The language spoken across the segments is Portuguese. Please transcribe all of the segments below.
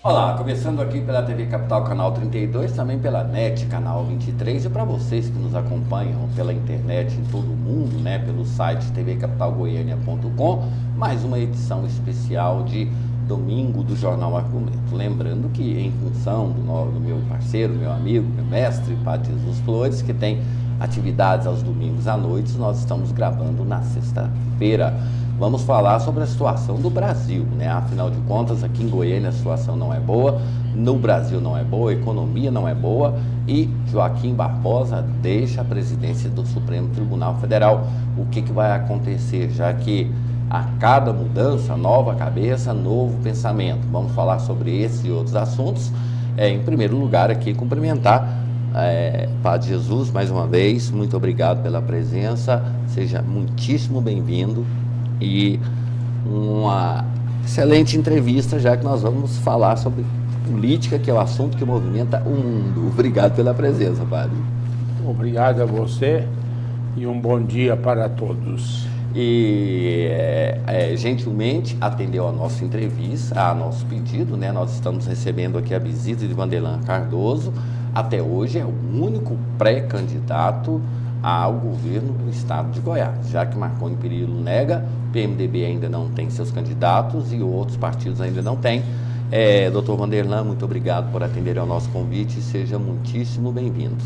Olá, começando aqui pela TV Capital Canal 32, também pela NET Canal 23 e para vocês que nos acompanham pela internet em todo o mundo, né, pelo site tvcapitalgoiania.com, mais uma edição especial de domingo do Jornal Argumento. Lembrando que em função do meu parceiro, meu amigo, meu mestre, Padre Jesus Flores, que tem atividades aos domingos à noite, nós estamos gravando na sexta-feira. Vamos falar sobre a situação do Brasil, né? Afinal de contas, aqui em Goiânia a situação não é boa, no Brasil não é boa, a economia não é boa e Joaquim Barbosa deixa a presidência do Supremo Tribunal Federal. O que vai acontecer, já que a cada mudança, nova cabeça, novo pensamento. Vamos falar sobre esse e outros assuntos. Em primeiro lugar, aqui cumprimentar Padre Jesus mais uma vez, muito obrigado pela presença, seja muitíssimo bem-vindo. E uma excelente entrevista, já que nós vamos falar sobre política, que é o assunto que movimenta o mundo. Obrigado pela presença, padre. Obrigado a você e um bom dia para todos. E gentilmente atendeu a nossa entrevista, a nosso pedido, né? Nós estamos recebendo aqui a visita de Vanderlan Cardoso. Até hoje é o único pré-candidato ao governo do estado de Goiás, já que Marconi Perillo nega, o PMDB ainda não tem seus candidatos e outros partidos ainda não têm. Doutor Vanderlan, muito obrigado por atender ao nosso convite e seja muitíssimo bem-vindo.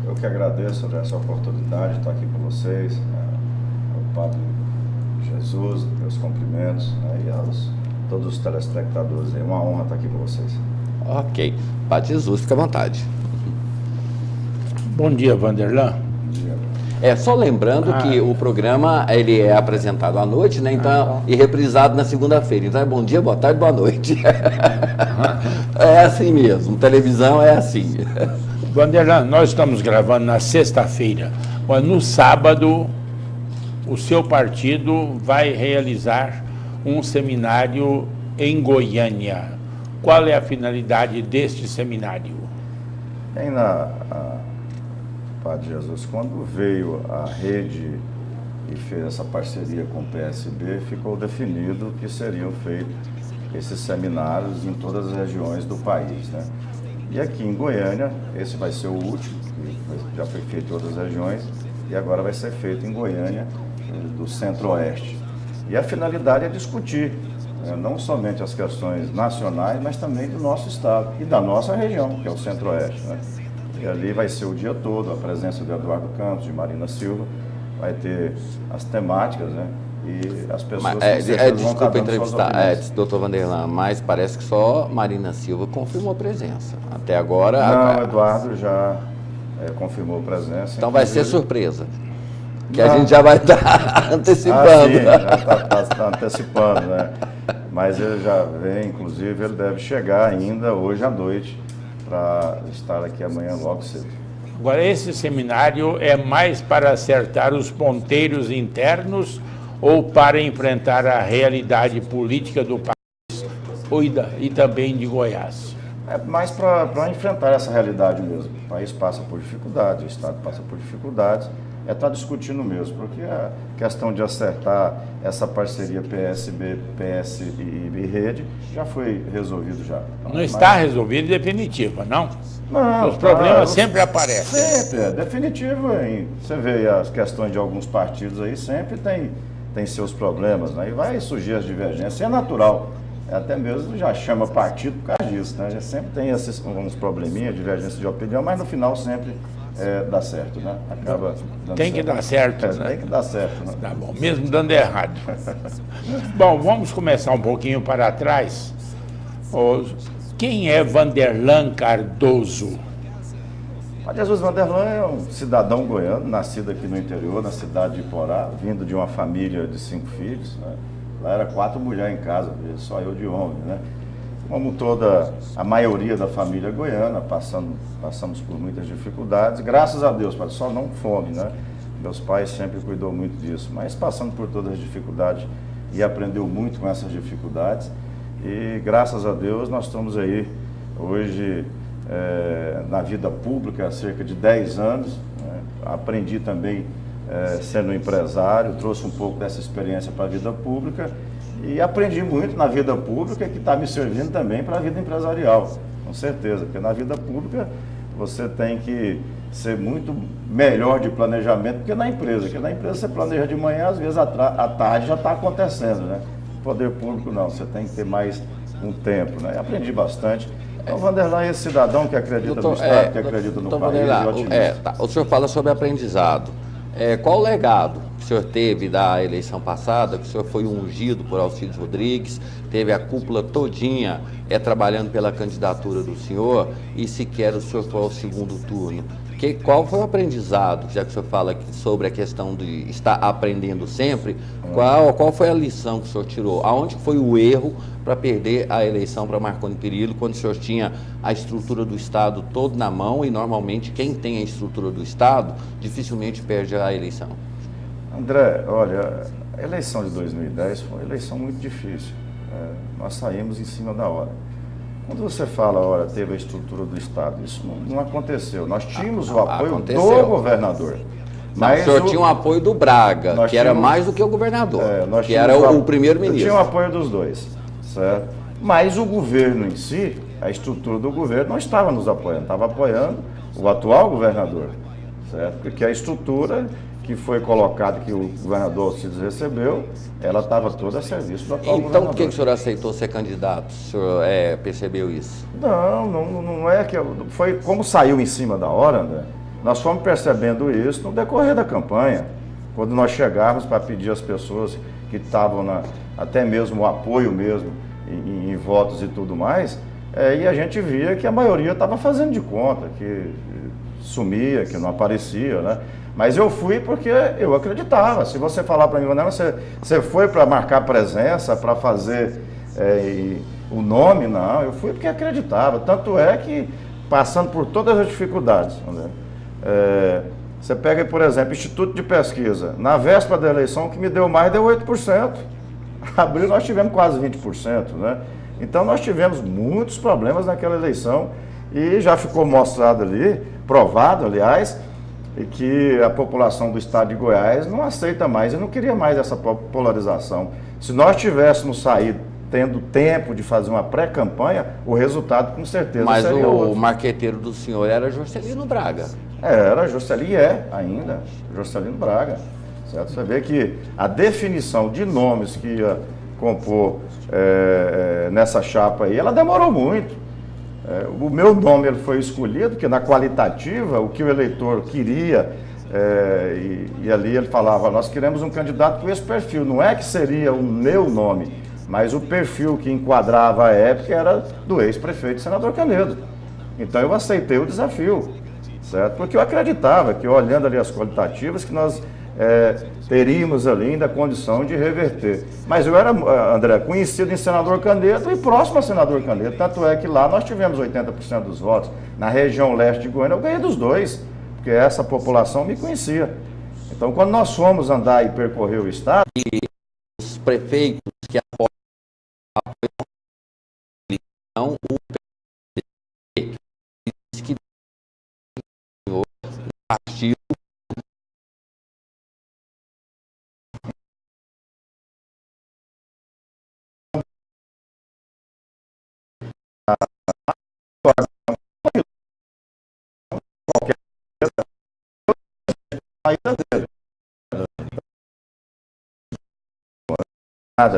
Eu que agradeço essa oportunidade de estar aqui com vocês, ao Padre Jesus, meus cumprimentos, e a todos os telespectadores. É uma honra estar aqui com vocês. Ok. Padre Jesus, fica à vontade. Bom dia, Vanderlan. Só lembrando que o programa ele é apresentado à noite, né? Então, e reprisado na segunda-feira. Então é bom dia, boa tarde, boa noite. É assim mesmo, televisão é assim. Vanderlan, nós estamos gravando na sexta-feira. No sábado, o seu partido vai realizar um seminário em Goiânia. Qual é a finalidade deste seminário? Padre Jesus, quando veio a rede e fez essa parceria com o PSB, ficou definido que seriam feitos esses seminários em todas as regiões do país, né? E aqui em Goiânia, esse vai ser o último, já foi feito em outras regiões, e agora vai ser feito em Goiânia, do Centro-Oeste. E a finalidade é discutir, não somente as questões nacionais, mas também do nosso estado e da nossa região, que é o Centro-Oeste, né? E ali vai ser o dia todo, a presença do Eduardo Campos, de Marina Silva, vai ter as temáticas, né? E as pessoas... Desculpa entrevistar, doutor Vanderlan, mas parece que só Marina Silva confirmou a presença. Até agora... Não, o Eduardo já confirmou a presença. Então vai ser surpresa, que a gente já vai estar antecipando. Sim, já está antecipando, né? Mas ele já vem, inclusive, ele deve chegar ainda hoje à noite, para estar aqui amanhã logo cedo. Agora, esse seminário é mais para acertar os ponteiros internos ou para enfrentar a realidade política do país e também de Goiás? É mais para enfrentar essa realidade mesmo. O país passa por dificuldades, o Estado passa por dificuldades, estar discutindo mesmo, porque a questão de acertar essa parceria PSB, PS e Rede já foi resolvido já. Não está resolvido definitiva, não? Não. Os problemas sempre aparecem. Sempre, é definitivo. Hein? Você vê as questões de alguns partidos aí, sempre tem seus problemas, né? E vai surgir as divergências, é natural. Até mesmo já chama partido por causa disso, né? Já sempre tem esses uns probleminhas, divergência de opinião, mas no final sempre dá certo, né? Acaba dando tem que dar certo, né? Tem que dar certo, né? Tá bom, mesmo dando errado. Bom, vamos começar um pouquinho para trás. Quem é Vanderlan Cardoso? Padre Jesus Vanderlan é um cidadão goiano, nascido aqui no interior, na cidade de Iporá, vindo de uma família de 5 filhos, né? Lá era 4 mulheres em casa, só eu de homem, né? Como toda a maioria da família goiana, passamos por muitas dificuldades, graças a Deus, padre, só não fome, né? Meus pais sempre cuidou muito disso, mas passando por todas as dificuldades e aprendeu muito com essas dificuldades. E graças a Deus nós estamos aí hoje na vida pública há cerca de 10 anos, né? Aprendi também sendo empresário, trouxe um pouco dessa experiência para a vida pública E aprendi muito na vida pública, que está me servindo também para a vida empresarial, com certeza, porque na vida pública você tem que ser muito melhor de planejamento do que na empresa, porque na empresa você planeja de manhã, às vezes à tarde já está acontecendo, né? Poder público não, você tem que ter mais um tempo, né? Aprendi bastante. Então, Vanderlei, esse cidadão que acredita no Estado, que acredita no país, é otimista. O senhor fala sobre aprendizado. Qual o legado que o senhor teve da eleição passada, que o senhor foi ungido por Alcides Rodrigues, teve a cúpula todinha trabalhando pela candidatura do senhor, e sequer o senhor foi ao segundo turno? Qual foi o aprendizado, já que o senhor fala sobre a questão de estar aprendendo sempre, qual foi a lição que o senhor tirou? Aonde foi o erro para perder a eleição para Marconi Perillo, quando o senhor tinha a estrutura do Estado todo na mão, e normalmente quem tem a estrutura do Estado dificilmente perde a eleição? André, olha, a eleição de 2010 foi uma eleição muito difícil. Nós saímos em cima da hora. Quando você fala, olha, teve a estrutura do Estado, isso não aconteceu. Nós tínhamos o apoio do governador. Mas o senhor tinha o apoio do Braga, que era mais do que o governador, que era o primeiro-ministro. Tinha o apoio dos dois, certo? Mas o governo em si, a estrutura do governo não estava nos apoiando, estava apoiando o atual governador, certo? Porque a estrutura que foi colocada, que o governador Alcides recebeu, ela estava toda a serviço do atual governador. Então, por que o senhor aceitou ser candidato? O senhor percebeu isso? Não é que... Foi como saiu em cima da hora, né? Nós fomos percebendo isso no decorrer da campanha. Quando nós chegávamos para pedir às pessoas que estavam, até mesmo o apoio mesmo, em votos e tudo mais, e a gente via que a maioria estava fazendo de conta, que sumia, que não aparecia, né? Mas eu fui porque eu acreditava. Se você falar para mim, você foi para marcar presença, para fazer o nome? Não, eu fui porque acreditava. Tanto é que, passando por todas as dificuldades, você pega, por exemplo, Instituto de Pesquisa. Na véspera da eleição, o que me deu mais deu 8%. Abril nós tivemos quase 20%, né? Então nós tivemos muitos problemas naquela eleição e já ficou mostrado ali, provado, aliás, que a população do estado de Goiás não aceita mais e não queria mais essa polarização. Se nós tivéssemos saído tendo tempo de fazer uma pré-campanha, o resultado com certeza seria outro. Mas o marqueteiro do senhor era Juscelino Braga. Era Juscelino, ainda, Juscelino Braga. Certo? Você vê que a definição de nomes que ia compor nessa chapa aí, ela demorou muito. O meu nome ele foi escolhido, porque na qualitativa, o que o eleitor queria, e ali ele falava, nós queremos um candidato com esse perfil. Não é que seria o meu nome, mas o perfil que enquadrava a época era do ex-prefeito senador Canedo. Então eu aceitei o desafio, certo? Porque eu acreditava que, olhando ali as qualitativas, que nós teríamos ali ainda a condição de reverter. Mas eu era, André, conhecido em senador Canedo e próximo a senador Canedo, tanto é que lá nós tivemos 80% dos votos. Na região leste de Goiânia eu ganhei dos dois, porque essa população me conhecia. Então, quando nós fomos andar e percorrer o estado... E os prefeitos que apoiam o PT, que o partido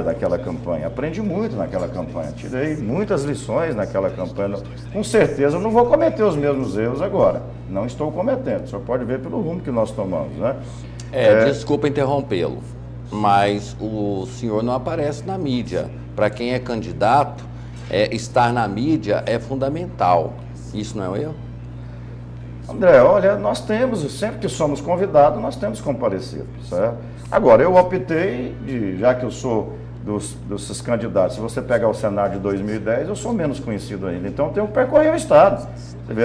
daquela campanha. Aprendi muito naquela campanha, tirei muitas lições naquela campanha. Com certeza eu não vou cometer os mesmos erros agora. Não estou cometendo. O senhor pode ver pelo rumo que nós tomamos, né? Desculpa interrompê-lo, mas o senhor não aparece na mídia. Para quem é candidato, estar na mídia é fundamental. Isso não é um erro? André, olha, nós temos, sempre que somos convidados, nós temos comparecido, certo? Agora, eu optei, já que eu sou desses candidatos, se você pegar o cenário de 2010, eu sou menos conhecido ainda, então eu tenho que percorrer o estado. Você vê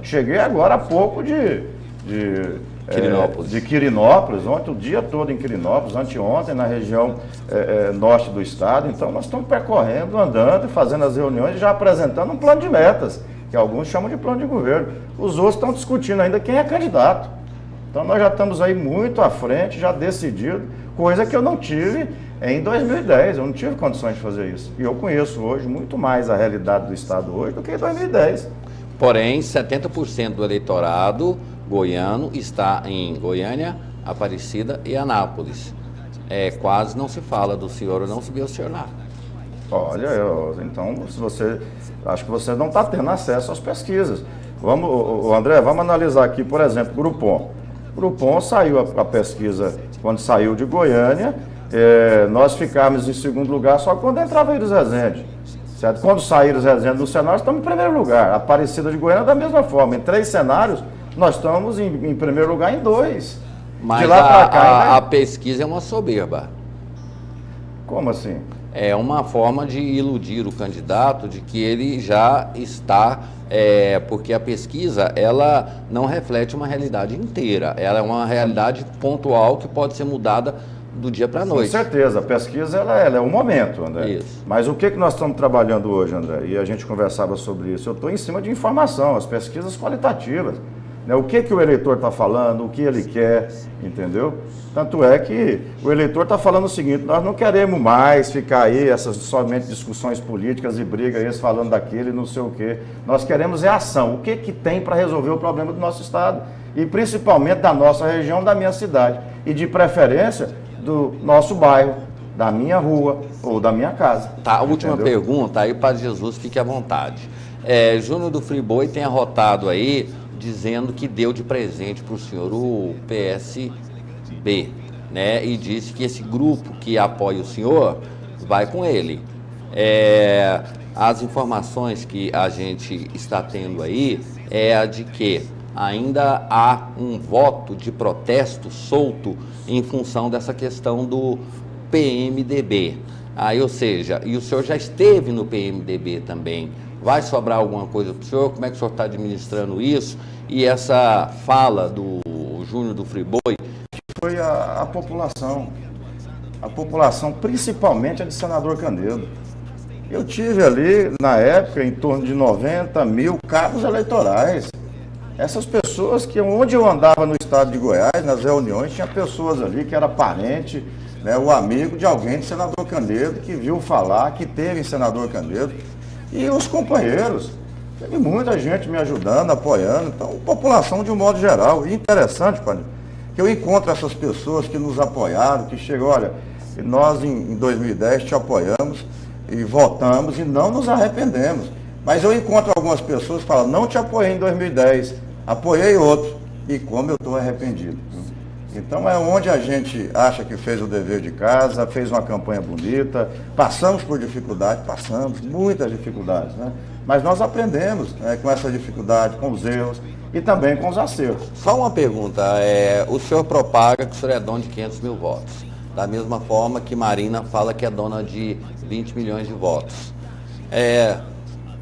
cheguei agora há pouco de Quirinópolis, ontem o dia todo em Quirinópolis, anteontem na região norte do estado, então nós estamos percorrendo, andando, fazendo as reuniões e já apresentando um plano de metas, que alguns chamam de plano de governo. Os outros estão discutindo ainda quem é candidato. Então nós já estamos aí muito à frente, já decidido, coisa que eu não tive em 2010. Eu não tive condições de fazer isso. E eu conheço hoje muito mais a realidade do Estado hoje do que em 2010. Porém, 70% do eleitorado goiano está em Goiânia, Aparecida e Anápolis. Quase não se fala do senhor ou não se vê o senhor lá. Olha, então, acho que você não está tendo acesso às pesquisas. André, vamos analisar aqui, por exemplo, Groupon. Groupon saiu a pesquisa quando saiu de Goiânia, nós ficamos em segundo lugar só quando entrava Iris Rezende. Certo? Quando saíram os Rezende do cenário, estamos em primeiro lugar. A Aparecida de Goiânia da mesma forma. Em 3 cenários, nós estamos em primeiro lugar em 2. Mas de lá para cá, a pesquisa é uma soberba. Como assim? É uma forma de iludir o candidato de que ele já está, porque a pesquisa, ela não reflete uma realidade inteira, ela é uma realidade pontual que pode ser mudada do dia para a noite. Com certeza, a pesquisa ela é um momento, André. Isso. Mas o que nós estamos trabalhando hoje, André? E a gente conversava sobre isso, eu estou em cima de informação, as pesquisas qualitativas. Né? O que o eleitor está falando, o que ele quer, entendeu? Tanto é que o eleitor está falando o seguinte: nós não queremos mais ficar aí, essas somente discussões políticas e brigas, eles falando daquele, não sei o quê. Nós queremos ação. O que tem para resolver o problema do nosso estado? E principalmente da nossa região, da minha cidade. E de preferência do nosso bairro, da minha rua ou da minha casa. Tá, a última entendeu? pergunta, aí Padre Jesus, fique à vontade. Júnior do Friboi tem arrotado aí, dizendo que deu de presente para o senhor o PSB, né? E disse que esse grupo que apoia o senhor vai com ele. As informações que a gente está tendo aí é a de que ainda há um voto de protesto solto em função dessa questão do PMDB. Aí, ou seja, e o senhor já esteve no PMDB também. Vai sobrar alguma coisa para o senhor? Como é que o senhor está administrando isso? E essa fala do Júnior do Friboi? Foi a população, principalmente a de Senador Canedo. Eu tive ali, na época, em torno de 90 mil cabos eleitorais. Essas pessoas que, onde eu andava no estado de Goiás, nas reuniões, tinha pessoas ali que era parente, né, o amigo de alguém de Senador Canedo, que viu falar, que teve em Senador Canedo. E os companheiros, teve muita gente me ajudando, apoiando, então, população de um modo geral. E interessante, padre, que eu encontro essas pessoas que nos apoiaram, que chegam, olha, nós em 2010 te apoiamos e votamos e não nos arrependemos. Mas eu encontro algumas pessoas que falam, não te apoiei em 2010, apoiei outro, e como eu estou arrependido. Então é onde a gente acha que fez o dever de casa, fez uma campanha bonita, passamos por dificuldades, passamos muitas dificuldades, né? Mas nós aprendemos, né, com essa dificuldade, com os erros e também com os acertos. Só uma pergunta, o senhor propaga que o senhor é dono de 500 mil votos, da mesma forma que Marina fala que é dona de 20 milhões de votos.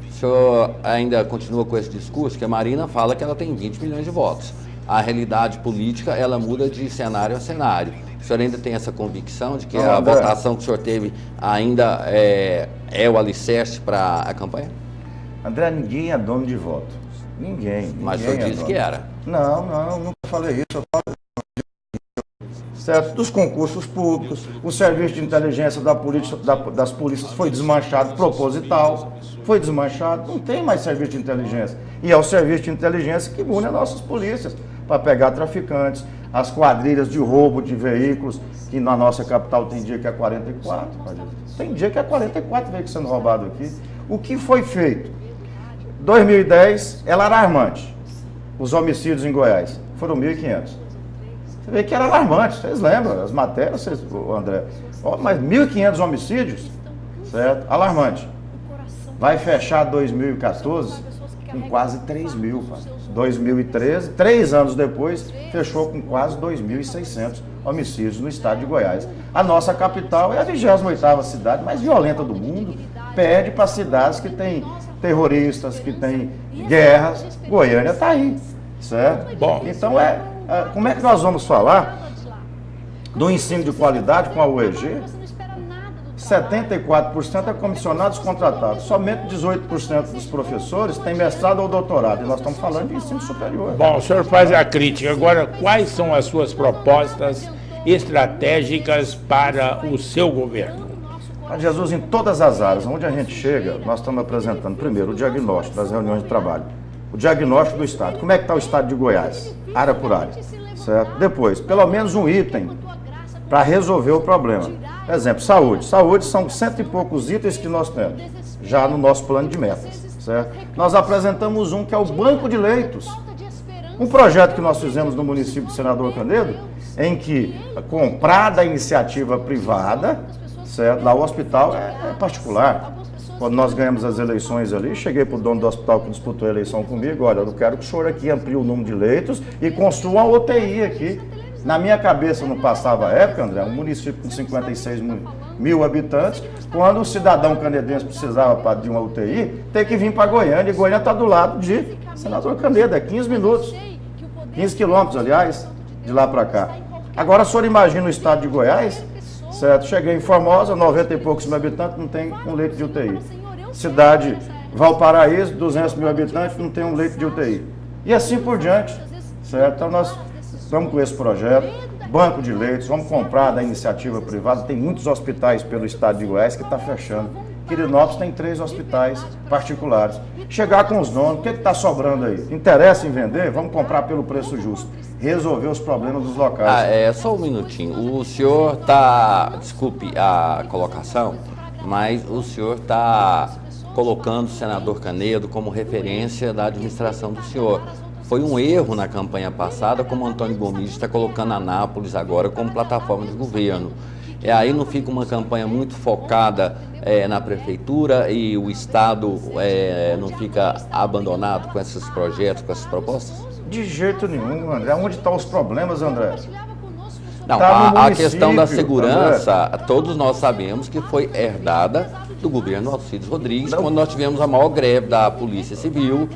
O senhor ainda continua com esse discurso que a Marina fala que ela tem 20 milhões de votos. A realidade política, ela muda de cenário a cenário. O senhor ainda tem essa convicção de que a votação que o senhor teve ainda é o alicerce para a campanha? André, ninguém é dono de voto. Ninguém. Mas o senhor disse que era. Não, nunca falei isso. Eu falo certo? Dos concursos públicos, o serviço de inteligência das polícias foi desmanchado proposital, foi desmanchado, não tem mais serviço de inteligência. E é o serviço de inteligência que une as nossas polícias para pegar traficantes, as quadrilhas de roubo de veículos, que na nossa capital tem dia que é 44, tem dia que é 44 veículos sendo roubados aqui. O que foi feito? 2010 é alarmante, os homicídios em Goiás foram 1.500. Você vê que era alarmante, vocês lembram, as matérias, André, mas 1.500 homicídios, certo? Alarmante. Vai fechar 2014 com quase 3.000, 2013, 3 anos depois, fechou com quase 2.600 homicídios no estado de Goiás. A nossa capital é a 28ª cidade mais violenta do mundo, perde para cidades que têm terroristas, que têm guerras. Goiânia está aí, certo? Bom, então como é que nós vamos falar do ensino de qualidade com a UEG? 74% é comissionados contratados, somente 18% dos professores têm mestrado ou doutorado, e nós estamos falando de ensino superior. Bom, o senhor faz a crítica, agora quais são as suas propostas estratégicas para o seu governo? Jesus, em todas as áreas onde a gente chega, nós estamos apresentando primeiro o diagnóstico das reuniões de trabalho, o diagnóstico do Estado. Como é que está o Estado de Goiás? Área por área, certo? Depois, pelo menos um item para resolver o problema. Exemplo, saúde. Saúde são 100 e poucos itens que nós temos, já no nosso plano de metas, certo? Nós apresentamos um que é o banco de leitos. Um projeto que nós fizemos no município de Senador Canedo, em que comprada a iniciativa privada, certo? Lá o hospital é particular. Quando nós ganhamos as eleições ali, cheguei para o dono do hospital que disputou a eleição comigo, olha, eu quero que o senhor aqui amplie o número de leitos e construa uma UTI aqui. Na minha cabeça não passava a época, André, um município com 56 mil habitantes, quando o cidadão canedense precisava de uma UTI, tem que vir para Goiânia, e Goiânia está do lado de Senador Canedo, é 15 minutos, 15 quilômetros, aliás, de lá para cá. Agora, o senhor imagina o estado de Goiás, certo? Cheguei em Formosa, 90 e poucos mil habitantes, não tem um leito de UTI. Cidade Valparaíso, 200 mil habitantes, não tem um leito de UTI. E assim por diante, certo? Então, nós estamos com esse projeto, banco de leitos, vamos comprar da iniciativa privada, tem muitos hospitais pelo estado de Goiás que está fechando. Quirinópolis tem 3 hospitais particulares. Chegar com os donos, o que está sobrando aí? Interessa em vender? Vamos comprar pelo preço justo. Resolver os problemas dos locais. Só um minutinho. O senhor está, desculpe a colocação, mas o senhor está colocando o senador Canedo como referência da administração do senhor. Foi um erro na campanha passada, como o Antônio Gomes está colocando Anápolis agora como plataforma de governo. Aí não fica uma campanha muito focada na prefeitura e o Estado não fica abandonado com esses projetos, com essas propostas? De jeito nenhum, André. Onde estão os problemas, André? Não, a questão da segurança, André, todos nós sabemos que foi herdada do governo Alcides Rodrigues, quando nós tivemos a maior greve da Polícia Civil.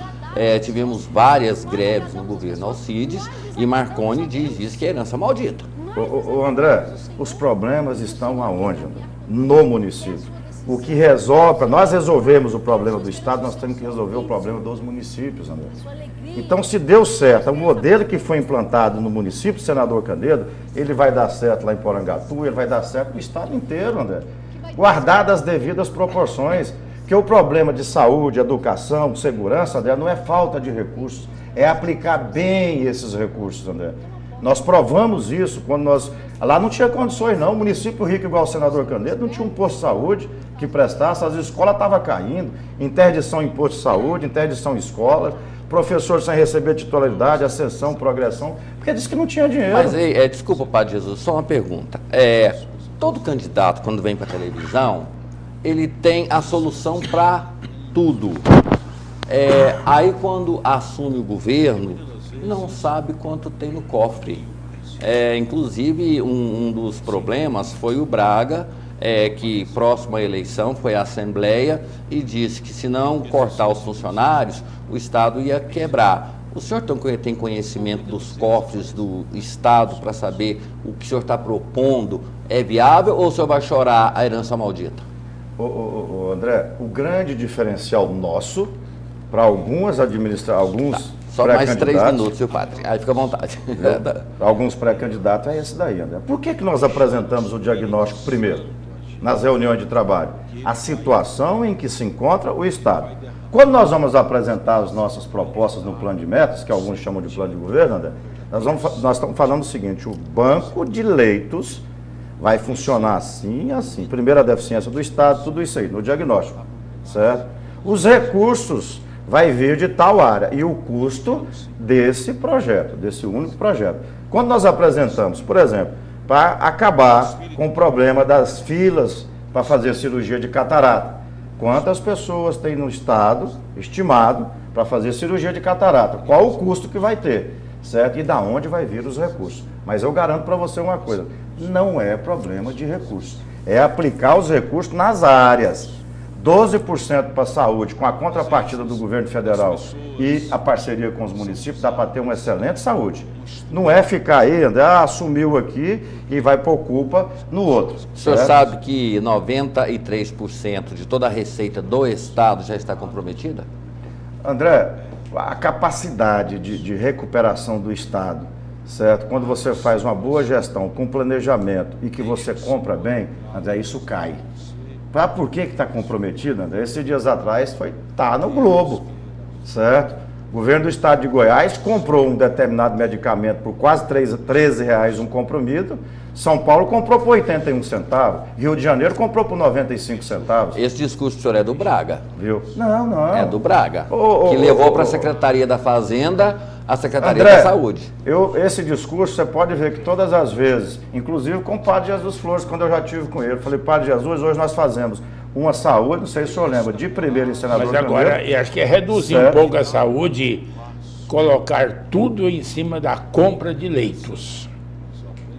Tivemos várias greves no governo Alcides e Marconi diz que é herança maldita. André, os problemas estão aonde, André? No município. O que resolve, para nós resolvermos o problema do Estado, nós temos que resolver o problema dos municípios, André. Então, se deu certo, o modelo que foi implantado no município de Senador Canedo, ele vai dar certo lá em Porangatu, ele vai dar certo no Estado inteiro, André. Guardadas as devidas proporções. Porque o problema de saúde, educação, segurança, André, não é falta de recursos, é aplicar bem esses recursos, André. Nós provamos isso quando nós... Lá não tinha condições, não. O município rico igual o Senador Canedo não tinha um posto de saúde que prestasse, as escolas estavam caindo, interdição em posto de saúde, interdição em escolas, professor sem receber titularidade, ascensão, progressão, porque disse que não tinha dinheiro. Mas, desculpa, Padre Jesus, só uma pergunta. Todo candidato, quando vem para a televisão, ele tem a solução para tudo. Aí, quando assume o governo, não sabe quanto tem no cofre. Inclusive, um dos problemas foi o Braga, que próximo à eleição foi à Assembleia e disse que se não cortar os funcionários, o Estado ia quebrar. O senhor tem conhecimento dos cofres do Estado para saber o que o senhor está propondo é viável ou o senhor vai chorar a herança maldita? André, o grande diferencial nosso, para algumas administrações, só mais 3 minutos, seu padre, aí fica à vontade. Alguns pré-candidatos é esse daí, André. Por que nós apresentamos o diagnóstico primeiro, nas reuniões de trabalho? A situação em que se encontra o Estado. Quando nós vamos apresentar as nossas propostas no plano de metas, que alguns chamam de plano de governo, André, nós estamos falando o seguinte, o banco de leitos vai funcionar assim e assim. Primeiro a deficiência do Estado, tudo isso aí, no diagnóstico, certo? Os recursos vai vir de tal área e o custo desse projeto, desse único projeto. Quando nós apresentamos, por exemplo, para acabar com o problema das filas para fazer cirurgia de catarata, quantas pessoas tem no Estado estimado para fazer cirurgia de catarata? Qual o custo que vai ter, certo? E da onde vai vir os recursos? Mas eu garanto para você uma coisa, não é problema de recursos, é aplicar os recursos nas áreas. 12% para a saúde, com a contrapartida do governo federal e a parceria com os municípios, dá para ter uma excelente saúde. Não é ficar aí, André, assumiu aqui e vai pôr culpa no outro. O senhor sabe que 93% de toda a receita do Estado já está comprometida? André, a capacidade de recuperação do Estado certo? Quando você faz uma boa gestão com planejamento e que você compra bem, André, isso cai. Por que está comprometido, André? Esses dias atrás tá no Globo, certo? O governo do estado de Goiás comprou um determinado medicamento por quase R$13 um comprimido. São Paulo comprou por 81 centavos. Rio de Janeiro comprou por 95 centavos. Esse discurso do senhor é do Braga. Viu? Não. É do Braga. Que levou para a Secretaria da Fazenda a Secretaria André, da Saúde. Esse discurso, você pode ver que todas as vezes, inclusive com o Padre Jesus Flores, quando eu já tive com ele, eu falei, Padre Jesus, hoje nós fazemos uma saúde, não sei se o senhor lembra, de primeiro em senador. Mas agora, eu acho que é reduzir um pouco a saúde, colocar tudo em cima da compra de leitos.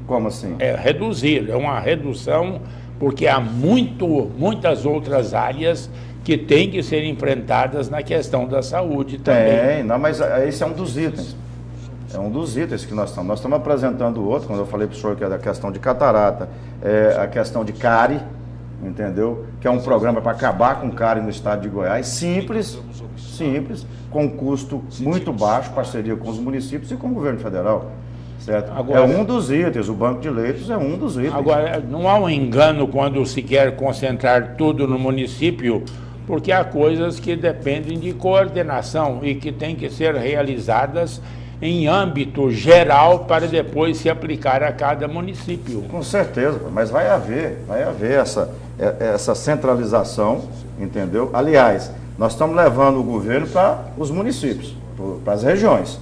Como assim? É reduzir, é uma redução, porque há muitas outras áreas que têm que ser enfrentadas na questão da saúde também. Não, mas esse é um dos itens. É um dos itens que nós estamos. Nós estamos apresentando outro, quando eu falei para o senhor que é da questão de catarata, a questão de cárie, entendeu? Que é um programa para acabar com cárie no estado de Goiás, simples, com custo muito baixo, parceria com os municípios e com o governo federal. Certo? Agora, é um dos itens, o banco de leitos é um dos itens. Agora, não há um engano quando se quer concentrar tudo no município, porque há coisas que dependem de coordenação e que têm que ser realizadas em âmbito geral para depois se aplicar a cada município. Com certeza, mas vai haver essa centralização, entendeu? Aliás, nós estamos levando o governo para os municípios, para as regiões.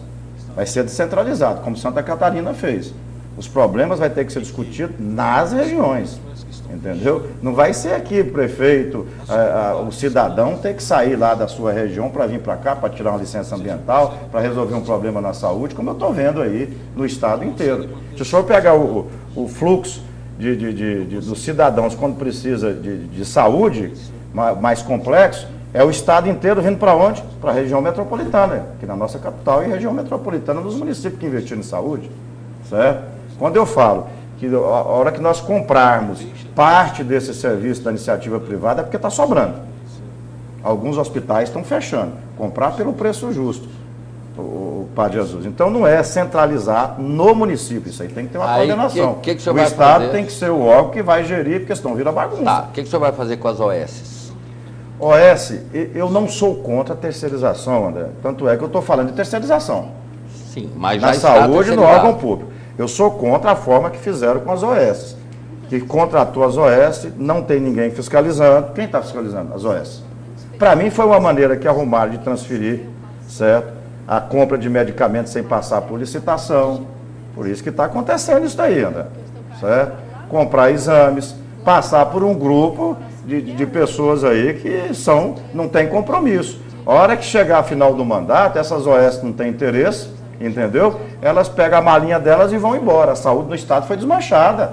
Vai ser descentralizado, como Santa Catarina fez. Os problemas vão ter que ser discutidos nas regiões, entendeu? Não vai ser aqui o prefeito, o cidadão ter que sair lá da sua região para vir para cá, para tirar uma licença ambiental, para resolver um problema na saúde, como eu estou vendo aí no estado inteiro. Se o senhor pegar o fluxo dos cidadãos quando precisa de saúde mais complexo, é o estado inteiro vindo para onde? Para a região metropolitana, aqui na nossa capital, e região metropolitana dos municípios que investiram em saúde, certo? Quando eu falo que a hora que nós comprarmos parte desse serviço da iniciativa privada é porque está sobrando. Alguns hospitais estão fechando. Comprar pelo preço justo, o Padre Jesus. Então não é centralizar no município, isso aí tem que ter uma coordenação. Que o senhor vai Estado fazer? Tem que ser o órgão que vai gerir, porque senão vira bagunça. Tá, o que o senhor vai fazer com as OS? OS, eu não sou contra a terceirização, André. Tanto é que eu estou falando de terceirização. Sim, mas na saúde e no órgão público. Eu sou contra a forma que fizeram com as OS. Que contratou as OS, não tem ninguém fiscalizando. Quem está fiscalizando? As OS. Para mim foi uma maneira que arrumaram de transferir, certo? A compra de medicamentos sem passar por licitação. Por isso que está acontecendo isso daí, André. Certo? Comprar exames, passar por um grupo de pessoas aí que não tem compromisso. A hora que chegar a final do mandato, essas OS não têm interesse, entendeu? Elas pegam a malinha delas e vão embora. A saúde no estado foi desmanchada.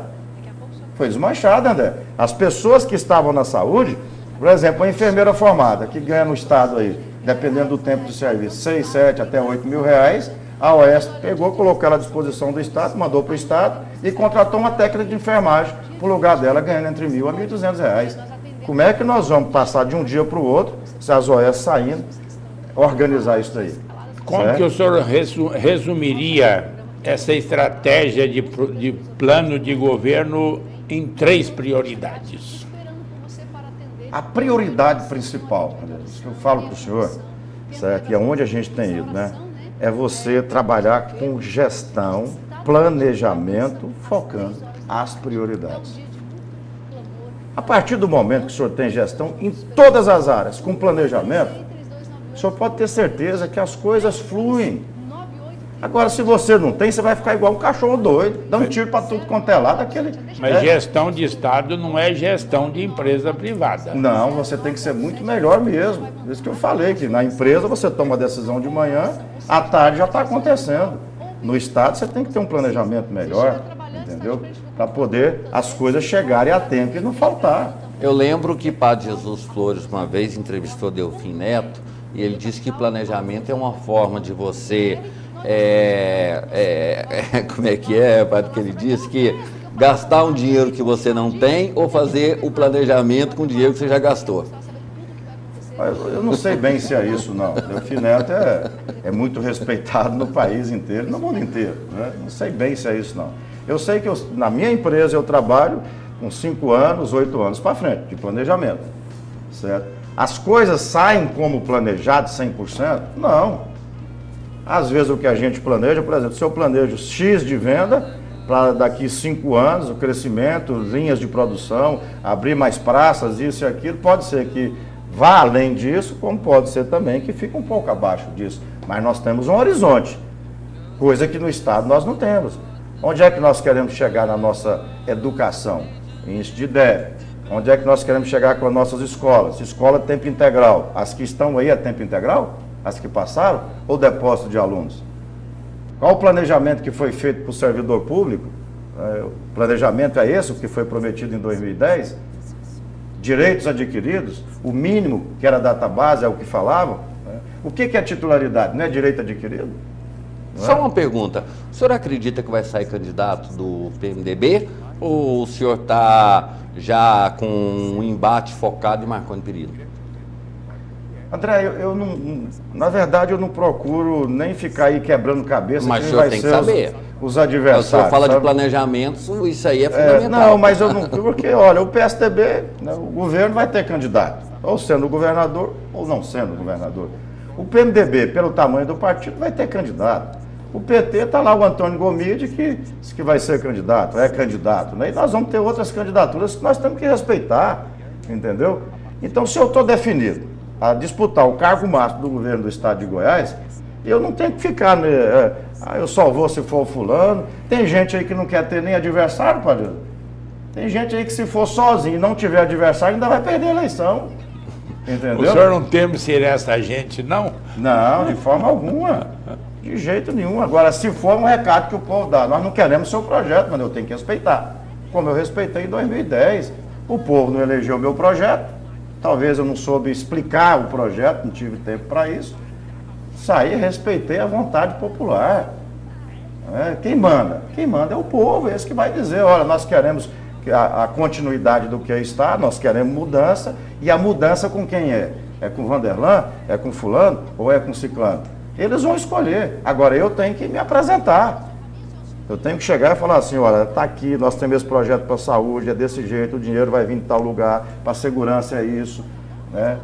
Foi desmanchada, André. As pessoas que estavam na saúde, por exemplo, uma enfermeira formada, que ganha no estado aí, dependendo do tempo de serviço, 6, 7 até 8 mil reais, a OS pegou, colocou ela à disposição do estado, mandou para o estado e contratou uma técnica de enfermagem para o lugar dela, ganhando entre R$1.000 a R$1.200. Como é que nós vamos passar de um dia para o outro, se as OS saindo, organizar isso daí? Como certo? Que o senhor resumiria essa estratégia de plano de governo em 3 prioridades? A prioridade principal, isso que eu falo para o senhor, certo? E é onde a gente tem ido, né? É você trabalhar com gestão, planejamento, focando as prioridades. A partir do momento que o senhor tem gestão em todas as áreas, com planejamento, o senhor pode ter certeza que as coisas fluem. Agora, se você não tem, você vai ficar igual um cachorro doido, dá um tiro para tudo quanto é lado. Mas gestão de Estado não é gestão de empresa privada. Não, você tem que ser muito melhor mesmo. Isso que eu falei, que na empresa você toma a decisão de manhã, à tarde já está acontecendo. No Estado você tem que ter um planejamento melhor, entendeu? Para poder as coisas chegarem a tempo e não faltar. Eu lembro que Padre Jesus Flores uma vez entrevistou Delfim Neto e ele disse que planejamento é uma forma de você... como é que é, Padre, que ele disse? Que gastar um dinheiro que você não tem ou fazer o planejamento com o dinheiro que você já gastou. Eu não sei bem se é isso, não. Delfim Neto é muito respeitado no país inteiro, no mundo inteiro. Né? Não sei bem se é isso, não. Eu sei que na minha empresa eu trabalho com 5 anos, 8 anos para frente, de planejamento. Certo? As coisas saem como planejado 100%? Não. Às vezes o que a gente planeja, por exemplo, se eu planejo X de venda, para daqui 5 anos, o crescimento, linhas de produção, abrir mais praças, isso e aquilo, pode ser que vá além disso, como pode ser também que fique um pouco abaixo disso. Mas nós temos um horizonte, coisa que no Estado nós não temos. Onde é que nós queremos chegar na nossa educação? Índice de IDEB. Onde é que nós queremos chegar com as nossas escolas? Escola tempo integral. As que estão aí é tempo integral? As que passaram? Ou depósito de alunos? Qual o planejamento que foi feito para o servidor público? O planejamento é esse, o que foi prometido em 2010? Direitos adquiridos, o mínimo que era database é o que falavam. O que é titularidade? Não é direito adquirido? Só uma pergunta, o senhor acredita que vai sair candidato do PMDB ou o senhor está já com um embate focado em Marconi Perillo? André, eu não, na verdade eu não procuro nem ficar aí quebrando cabeça. Mas quem o senhor vai tem que ser saber. Os adversários. O senhor fala sabe? de planejamento, isso aí é fundamental. Não, mas eu não, porque olha, o PSDB, né, o governo vai ter candidato, ou sendo governador ou não sendo governador. O PMDB, pelo tamanho do partido, vai ter candidato. O PT está lá, o Antônio Gomide, que diz que vai ser candidato, é candidato. Né? E nós vamos ter outras candidaturas que nós temos que respeitar, entendeu? Então, se eu estou definido a disputar o cargo máximo do governo do estado de Goiás, eu não tenho que ficar, eu só vou se for fulano. Tem gente aí que não quer ter nem adversário, padre. Tem gente aí que se for sozinho e não tiver adversário, ainda vai perder a eleição. Entendeu? O senhor não teme ser essa gente, não? Não, de forma alguma. De jeito nenhum. Agora, se for um recado que o povo dá, nós não queremos seu projeto, mas eu tenho que respeitar. Como eu respeitei em 2010. O povo não elegeu o meu projeto. Talvez eu não soube explicar o projeto, não tive tempo para isso. Saí e respeitei a vontade popular. Quem manda? Quem manda é o povo, esse que vai dizer, olha, nós queremos a continuidade do que está, nós queremos mudança, e a mudança com quem é? É com o Vanderlan? É com fulano? Ou é com ciclano? Eles vão escolher. Agora, eu tenho que me apresentar. Eu tenho que chegar e falar assim, olha, está aqui, nós temos esse projeto para a saúde, é desse jeito, o dinheiro vai vir de tal lugar, para a segurança é isso, né?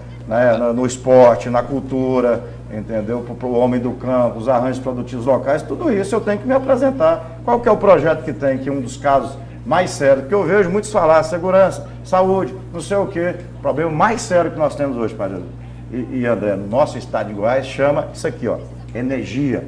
No esporte, na cultura, entendeu? Para o homem do campo, os arranjos produtivos locais, tudo isso eu tenho que me apresentar. Qual que é o projeto que tem, que um dos casos mais sérios, que eu vejo muitos falar, segurança, saúde, não sei o quê, o problema mais sério que nós temos hoje, Padre e André, no nosso estado de Goiás, chama isso aqui, ó, energia.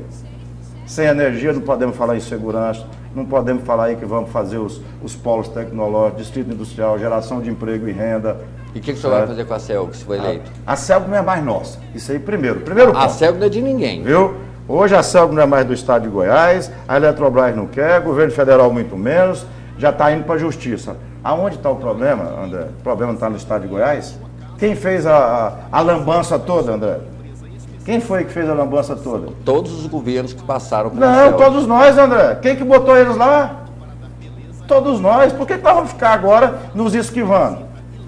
Sem energia não podemos falar em segurança, não podemos falar aí que vamos fazer os polos tecnológicos, distrito industrial, geração de emprego e renda. E o que o senhor vai fazer com a CELG, se for eleito? A CELG não é mais nossa. Isso aí primeiro ponto. A CELG não é de ninguém. Viu? Hoje a CELG não é mais do estado de Goiás, a Eletrobras não quer, o governo federal muito menos, já está indo para a justiça. Aonde está o problema, André? O problema não está no estado de Goiás? Quem fez a lambança toda, André? Quem foi que fez a lambança toda? Todos os governos que passaram pela Não, CELG. todos nós, André. Quem que botou eles lá? Todos nós. Por que nós vamos ficar agora nos esquivando?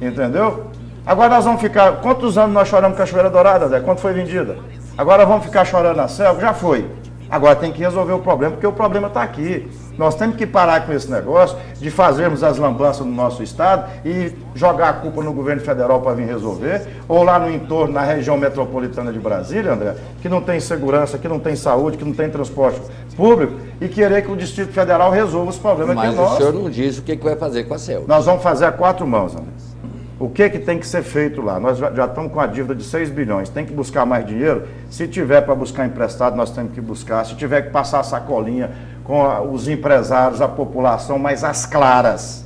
Entendeu? Agora nós vamos ficar... Quantos anos nós choramos Cachoeira Dourada, André? Quanto foi vendida? Agora vamos ficar chorando na CELG? Já foi. Agora tem que resolver o problema, porque o problema está aqui. Nós temos que parar com esse negócio de fazermos as lambanças no nosso estado e jogar a culpa no governo federal para vir resolver, ou lá no entorno, na região metropolitana de Brasília, André, que não tem segurança, que não tem saúde, que não tem transporte público, e querer que o Distrito Federal resolva os problemas que é nosso. Mas o senhor não diz o que vai fazer com a CELG. Nós vamos fazer a 4 mãos, André. O que tem que ser feito lá? Nós já estamos com a dívida de 6 bilhões. Tem que buscar mais dinheiro? Se tiver para buscar emprestado, nós temos que buscar. Se tiver que passar a sacolinha com os empresários, a população, mas as claras.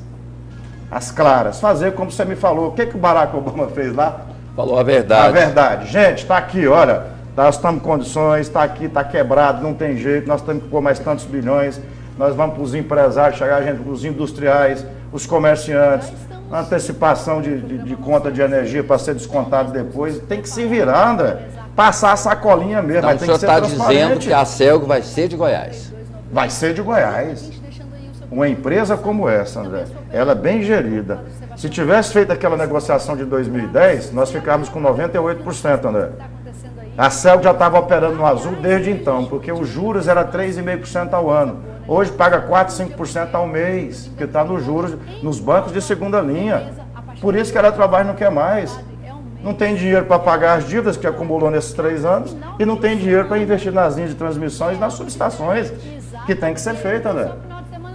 As claras. Fazer como você me falou. O que o Barack Obama fez lá? Falou a verdade. A verdade. Gente, está aqui, olha. Nós estamos em condições, está aqui, está quebrado, não tem jeito. Nós temos que pôr mais tantos bilhões. Nós vamos para os empresários, chegar gente, os industriais, os comerciantes. Antecipação de conta de energia para ser descontado depois. Tem que se virar, André. Passar a sacolinha mesmo. Então, mas o tem senhor que ser está dizendo que a CELG vai ser de Goiás. Vai ser de Goiás. Uma empresa como essa, André, ela é bem gerida, Se tivesse feito aquela negociação de 2010, nós ficávamos com 98%, André. A CELG já estava operando no azul desde então, porque os juros era 3,5% ao ano. Hoje paga 4, 5% ao mês, porque está nos juros, nos bancos de segunda linha. Por isso que a Eletrobras não quer mais. Não tem dinheiro para pagar as dívidas que acumulou nesses 3 anos e não tem dinheiro para investir nas linhas de transmissões e nas subestações, que tem que ser feita, André.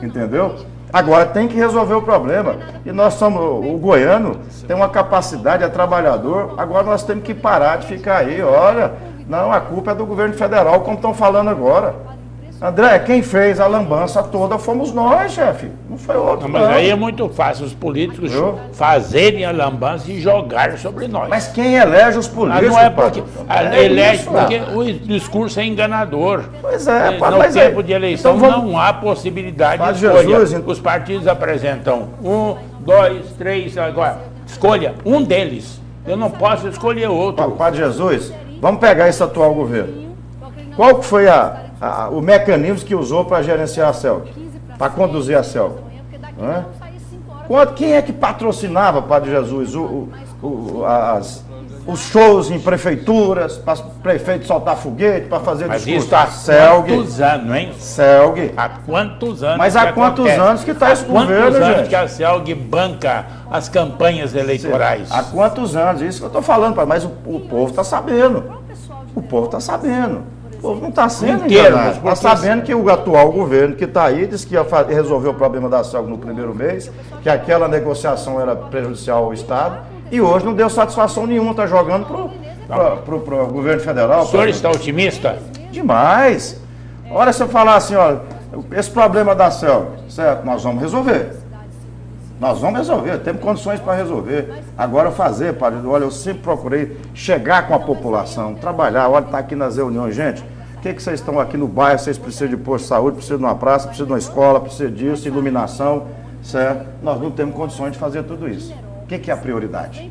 Entendeu? Agora tem que resolver o problema. E nós somos, o goiano tem uma capacidade, é trabalhador, agora nós temos que parar de ficar aí, olha, não, a culpa é do governo federal, como estão falando agora. André, quem fez a lambança toda fomos nós, chefe, não foi outro. Não, mas aí é muito fácil os políticos fazerem a lambança e jogar sobre nós. Mas quem elege os políticos? Não é porque elege porque o discurso é enganador. Pois é, no tempo de eleição então não há possibilidade de escolha. Jesus, então... Os partidos apresentam 1, 2, 3, agora escolha um deles. Eu não posso escolher outro. Padre Jesus, vamos pegar esse atual governo. Qual que foi o mecanismo que usou para gerenciar a CELG, para conduzir a CELG? Quem é que patrocinava, Padre Jesus, os shows em prefeituras, para os prefeitos soltar foguete, para fazer discurso? Mas isso há quantos anos, hein? CELG. Há quantos anos? Mas há quantos anos que está esse governo, gente? Há quantos anos que a CELG banca as campanhas eleitorais? Há quantos anos? Isso que eu estou falando, mas o povo está sabendo. O povo está sabendo. O povo não está sendo enganado. Está sabendo que o atual governo que está aí disse que ia resolver o problema da CELG no primeiro mês, que aquela negociação era prejudicial ao Estado, e hoje não deu satisfação nenhuma, está jogando para o governo federal. O senhor está otimista? Demais. Olha, se eu falar assim, olha, esse problema da CELG, certo, nós vamos resolver. Nós vamos resolver, temos condições para resolver. Agora fazer, padre, olha, eu sempre procurei chegar com a população, trabalhar, olha, está aqui nas reuniões, gente, o que vocês estão aqui no bairro, vocês precisam de posto de saúde, precisam de uma praça, precisam de uma escola, precisam disso, iluminação, certo? Nós não temos condições de fazer tudo isso. O que é a prioridade?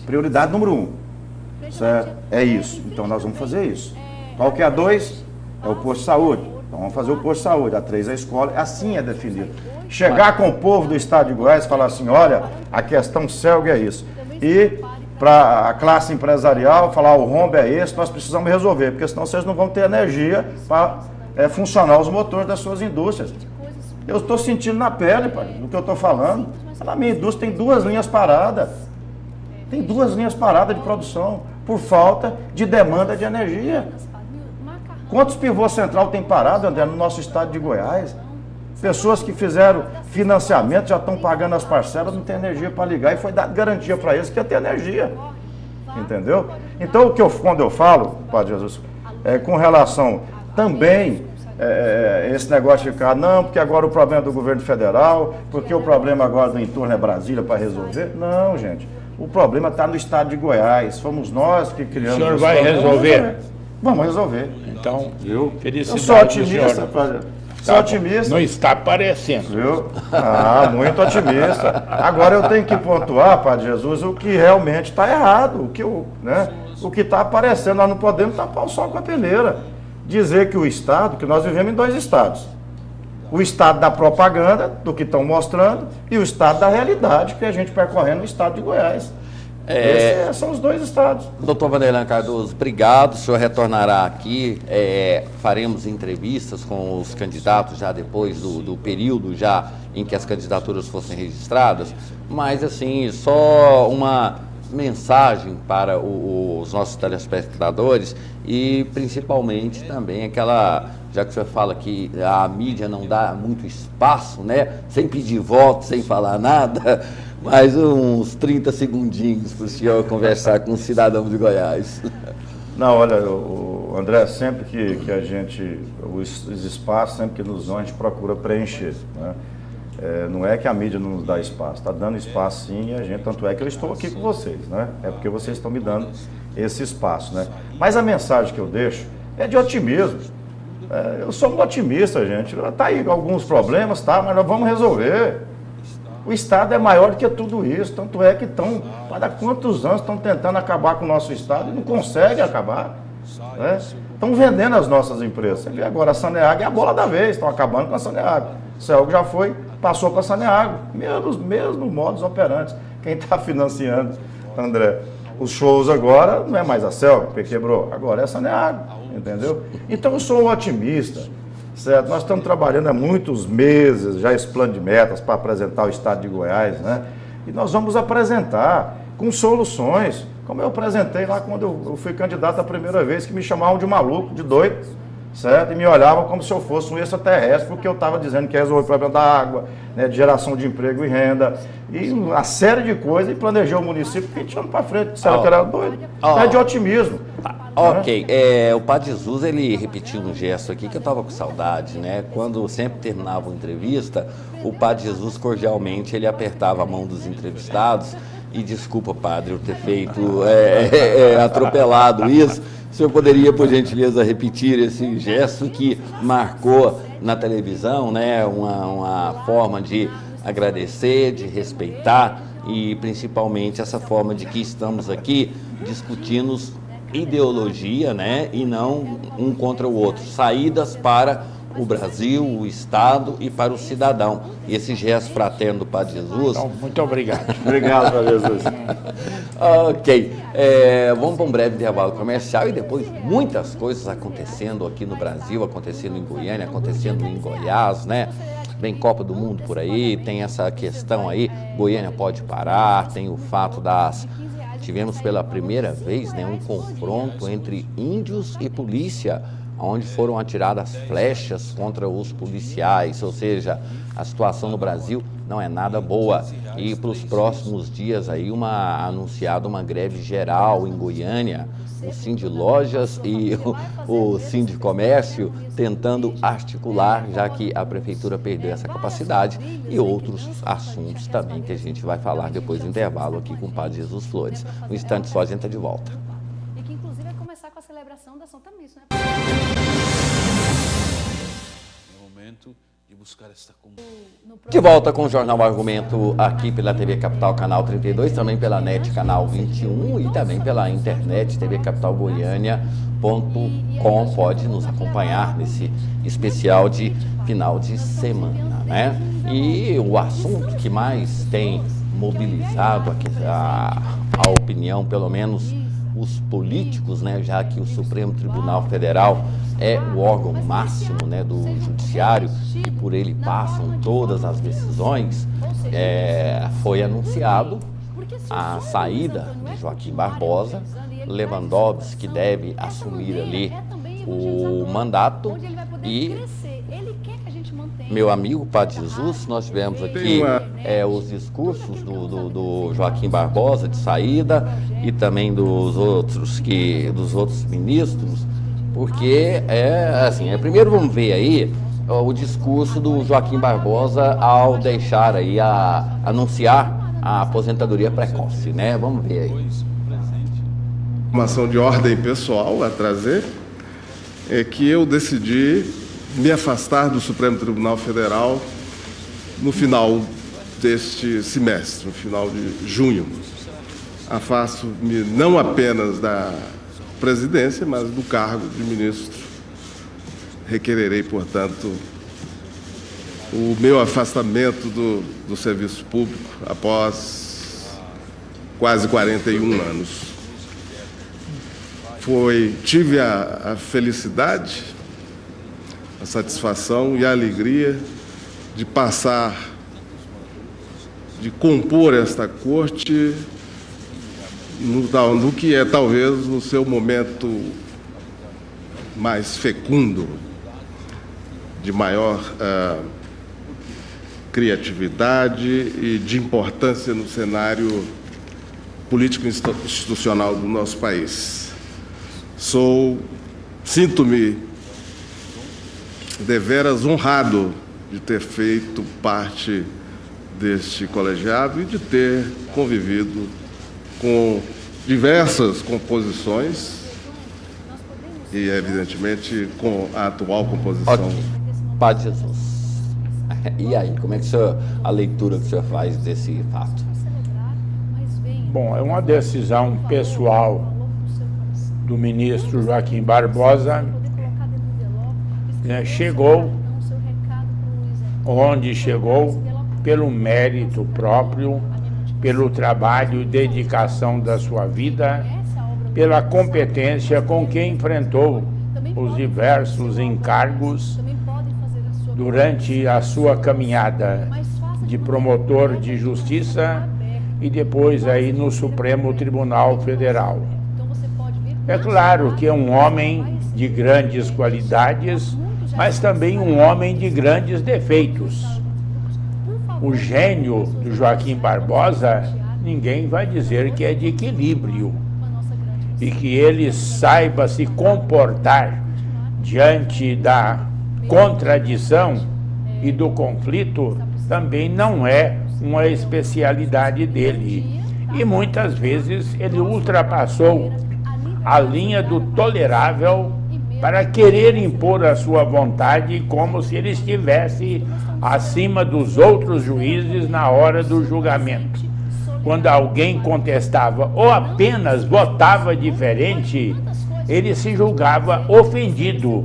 Prioridade número 1, certo? É isso, então nós vamos fazer isso. Qual que é a 2? É o posto de saúde. Então vamos fazer o posto de saúde. A 3 é a escola, assim é definido. Chegar com o povo do estado de Goiás e falar assim, olha, a questão CELG é isso. E para a classe empresarial falar, o rombo é esse, nós precisamos resolver, porque senão vocês não vão ter energia para funcionar os motores das suas indústrias. Eu estou sentindo na pele, pai, do que eu estou falando. Na minha indústria tem 2 linhas paradas. Tem 2 linhas paradas de produção por falta de demanda de energia. Quantos pivôs central tem parado, André, no nosso estado de Goiás? Pessoas que fizeram financiamento, já estão pagando as parcelas, não tem energia para ligar e foi dado garantia para eles que ia ter energia. Entendeu? Então, quando eu falo, Padre Jesus, com relação também esse negócio de ficar, não, porque agora o problema é do governo federal, porque o problema agora do entorno é Brasília para resolver. Não, gente. O problema está no estado de Goiás. Fomos nós que criamos. O senhor vai resolver? Vamos resolver. Então, felicidade. Eu sou otimista, Padre. Sou otimista. Não está parecendo. Viu? Muito otimista. Agora eu tenho que pontuar, Padre Jesus, o que realmente está errado. O que está aparecendo. Nós não podemos tapar o sol com a peneira. Dizer que o Estado, que nós vivemos em 2 estados. O estado da propaganda, do que estão mostrando, e o estado da realidade, que a gente percorrendo no estado de Goiás. Esses são os 2 estados. Doutor Vanderlan Cardoso, obrigado. O senhor retornará aqui. Faremos entrevistas com os candidatos já depois do período já em que as candidaturas fossem registradas. Mas, assim, só uma mensagem para os nossos telespectadores e, principalmente, também aquela... Já que o senhor fala que a mídia não dá muito espaço, né? Sem pedir voto, sem falar nada... Mais uns 30 segundinhos para o senhor conversar com um cidadão de Goiás. Não, olha, André, sempre que a gente, os espaços, sempre que nos dão, a gente procura preencher, né? Não é que a mídia não nos dá espaço, está dando espaço sim, a gente, tanto é que eu estou aqui com vocês, né? É porque vocês estão me dando esse espaço, né? Mas a mensagem que eu deixo é de otimismo. Eu sou um otimista, gente. Está aí alguns problemas, tá? Mas nós vamos resolver. O Estado é maior do que tudo isso, tanto é que estão, para quantos anos estão tentando acabar com o nosso Estado e não conseguem acabar, né? Estão vendendo as nossas empresas. Você vê agora, a Saneag é a bola da vez, estão acabando com a Saneag. O CELG já foi passou para Saneago, mesmo modus operandi. Quem está financiando, André, os shows agora não é mais a Selva, porque quebrou, agora é a Saneago, entendeu? Então eu sou um otimista, certo? Nós estamos trabalhando há muitos meses, já esse plano de metas para apresentar o estado de Goiás, né? E nós vamos apresentar com soluções, como eu apresentei lá quando eu fui candidato a primeira vez, que me chamavam de maluco, de doido, certo? E me olhavam como se eu fosse um extraterrestre, porque eu estava dizendo que ia resolver o problema da água, né, de geração de emprego e renda, e uma série de coisas, e planejei o município, porque a gente anda para frente, disseram que era doido, é de otimismo. Ok, o Padre Jesus, ele repetiu um gesto aqui que eu estava com saudade, né? Quando sempre terminava uma entrevista, o Padre Jesus, cordialmente, ele apertava a mão dos entrevistados, e desculpa, padre, eu ter feito atropelado isso. O senhor poderia, por gentileza, repetir esse gesto que marcou na televisão, né? Uma forma de agradecer, de respeitar e principalmente essa forma de que estamos aqui discutindo ideologia, né? E não um contra o outro, saídas para o Brasil, o Estado e para o cidadão. E esse gesto fraterno do Padre Jesus... Então, muito obrigado. Obrigado, Padre Jesus. Ok, vamos para um breve intervalo comercial e depois muitas coisas acontecendo aqui no Brasil, acontecendo em Goiânia, acontecendo em Goiás, né? Vem Copa do Mundo por aí, tem essa questão aí, Goiânia pode parar, tem o fato tivemos pela primeira vez, né, um confronto entre índios e polícia, onde foram atiradas flechas contra os policiais, ou seja, a situação no Brasil não é nada boa. E para os próximos dias aí anunciada uma greve geral em Goiânia, o Sindilojas e o Sindicomércio tentando articular, já que a prefeitura perdeu essa capacidade, e outros assuntos também que a gente vai falar depois do intervalo aqui com o Padre Jesus Flores. Um instante só, a gente está de volta. E que inclusive vai começar com a celebração da Santa Missa, né? De buscar esta De volta com o Jornal Argumento aqui pela TV Capital Canal 32, também pela NET Canal 21 e também pela internet tvcapitalgoiania.com. Pode nos acompanhar nesse especial de final de semana, né? E o assunto que mais tem mobilizado a opinião, pelo menos os políticos, né, já que o Supremo Tribunal Federal é o órgão máximo, né, do judiciário e por ele passam todas as decisões, foi anunciado a saída de Joaquim Barbosa, Lewandowski deve assumir ali o mandato e meu amigo Padre Jesus, nós tivemos aqui os discursos do Joaquim Barbosa de saída e também dos outros ministros, porque primeiro vamos ver aí o discurso do Joaquim Barbosa ao deixar aí anunciar a aposentadoria precoce, né? Vamos ver aí. Uma ação de ordem pessoal a trazer é que eu decidi me afastar do Supremo Tribunal Federal no final deste semestre, no final de junho. Afasto-me não apenas da presidência, mas do cargo de ministro. Requererei, portanto, o meu afastamento do serviço público após quase 41 anos. Tive a felicidade, a satisfação e a alegria de compor esta corte no que é talvez o seu momento mais fecundo, de maior criatividade e de importância no cenário político institucional do nosso país. Sinto-me deveras honrado de ter feito parte deste colegiado e de ter convivido com diversas composições e, evidentemente, com a atual composição. Okay. Padre Jesus, e aí, como é que a leitura que o senhor faz desse fato? Bom, é uma decisão pessoal do ministro Joaquim Barbosa, chegou onde chegou pelo mérito próprio, pelo trabalho e dedicação da sua vida, pela competência com que enfrentou os diversos encargos durante a sua caminhada de promotor de justiça e depois aí no Supremo Tribunal Federal. É claro que é um homem de grandes qualidades, mas também um homem de grandes defeitos. O gênio do Joaquim Barbosa, ninguém vai dizer que é de equilíbrio, e que ele saiba se comportar diante da contradição e do conflito também não é uma especialidade dele. E muitas vezes ele ultrapassou a linha do tolerável para querer impor a sua vontade como se ele estivesse acima dos outros juízes na hora do julgamento. Quando alguém contestava ou apenas votava diferente, ele se julgava ofendido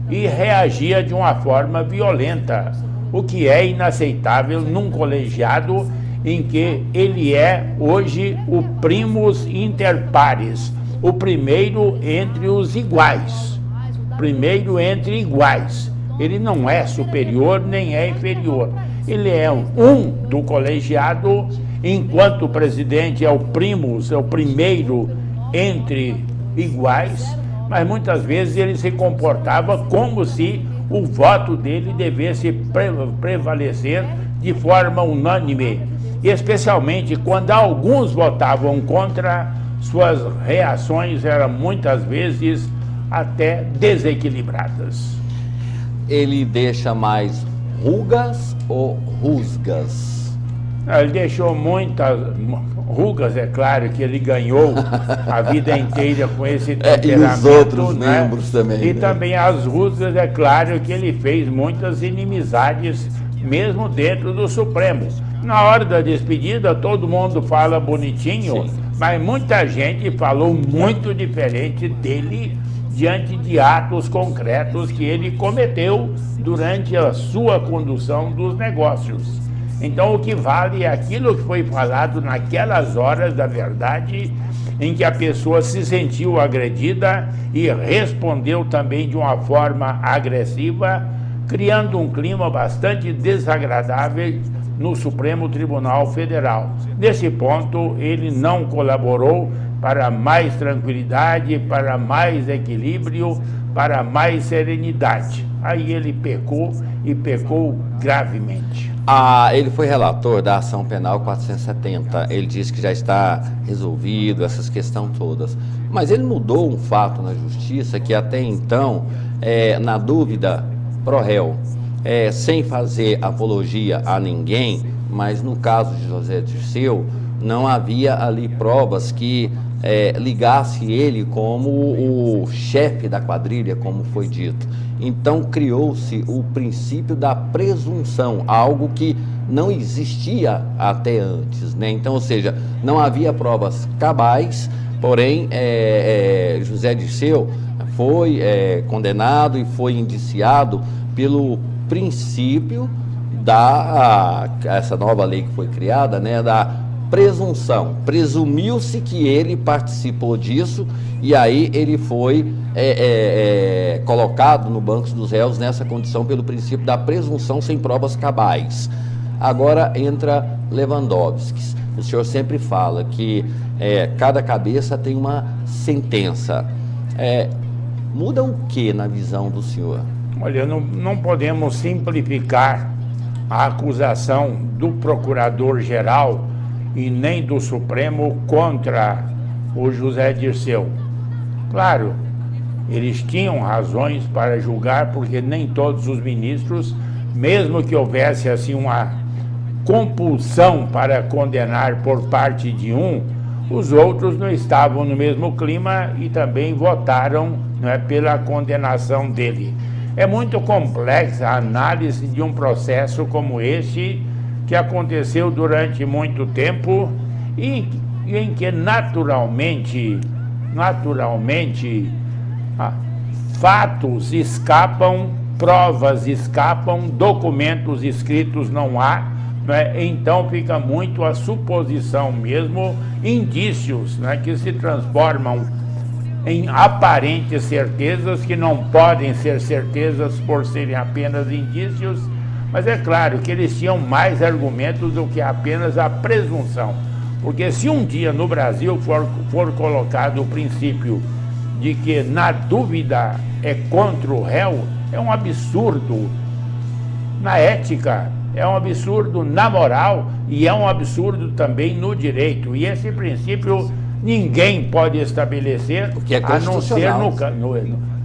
e reagia de uma forma violenta, o que é inaceitável num colegiado em que ele é hoje o primus inter pares, o primeiro entre os iguais. Primeiro entre iguais. Ele não é superior nem é inferior. Ele é um do colegiado, enquanto o presidente é o primus, é o primeiro entre iguais, mas muitas vezes ele se comportava como se o voto dele devesse prevalecer de forma unânime, especialmente quando alguns votavam contra, suas reações eram muitas vezes até desequilibradas. Ele deixa mais rugas ou rusgas? Ele deixou muitas rugas, é claro que ele ganhou a vida inteira com esse temperamento. E os outros membros também. E também as rusgas, é claro que ele fez muitas inimizades, mesmo dentro do Supremo. Na hora da despedida, todo mundo fala bonitinho, sim, mas muita gente falou muito diferente dele diante de atos concretos que ele cometeu durante a sua condução dos negócios. Então, o que vale é aquilo que foi falado naquelas horas da verdade, em que a pessoa se sentiu agredida e respondeu também de uma forma agressiva, criando um clima bastante desagradável no Supremo Tribunal Federal. Nesse ponto, ele não colaborou para mais tranquilidade, para mais equilíbrio, para mais serenidade. Aí ele pecou e pecou gravemente. Ele foi relator da ação penal 470, ele disse que já está resolvido, essas questões todas. Mas ele mudou um fato na justiça que até então, na dúvida, pro réu, sem fazer apologia a ninguém, mas no caso de José Dirceu, não havia ali provas que ligasse ele como o chefe da quadrilha, como foi dito. Então criou-se o princípio da presunção, algo que não existia até antes, né? Então, ou seja, não havia provas cabais, porém José Dirceu foi condenado e foi indiciado pelo princípio essa nova lei que foi criada, né, da presunção. Presumiu-se que ele participou disso e aí ele foi colocado no banco dos réus nessa condição pelo princípio da presunção sem provas cabais. Agora entra Lewandowski. O senhor sempre fala que cada cabeça tem uma sentença. Muda o que na visão do senhor? Olha, não podemos simplificar a acusação do procurador-geral e nem do Supremo contra o José Dirceu. Claro, eles tinham razões para julgar, porque nem todos os ministros, mesmo que houvesse assim uma compulsão para condenar por parte de um, os outros não estavam no mesmo clima e também votaram, né, pela condenação dele. É muito complexa a análise de um processo como este, que aconteceu durante muito tempo e em que naturalmente, fatos escapam provas escapam, documentos escritos não há, né? Então fica muito a suposição mesmo, indícios, né, que se transformam em aparentes certezas, que não podem ser certezas por serem apenas indícios, mas é claro que eles tinham mais argumentos do que apenas a presunção. Porque se um dia no Brasil for colocado o princípio de que na dúvida é contra o réu, é um absurdo na ética, é um absurdo na moral e é um absurdo também no direito. E esse princípio ninguém pode estabelecer, porque é a não ser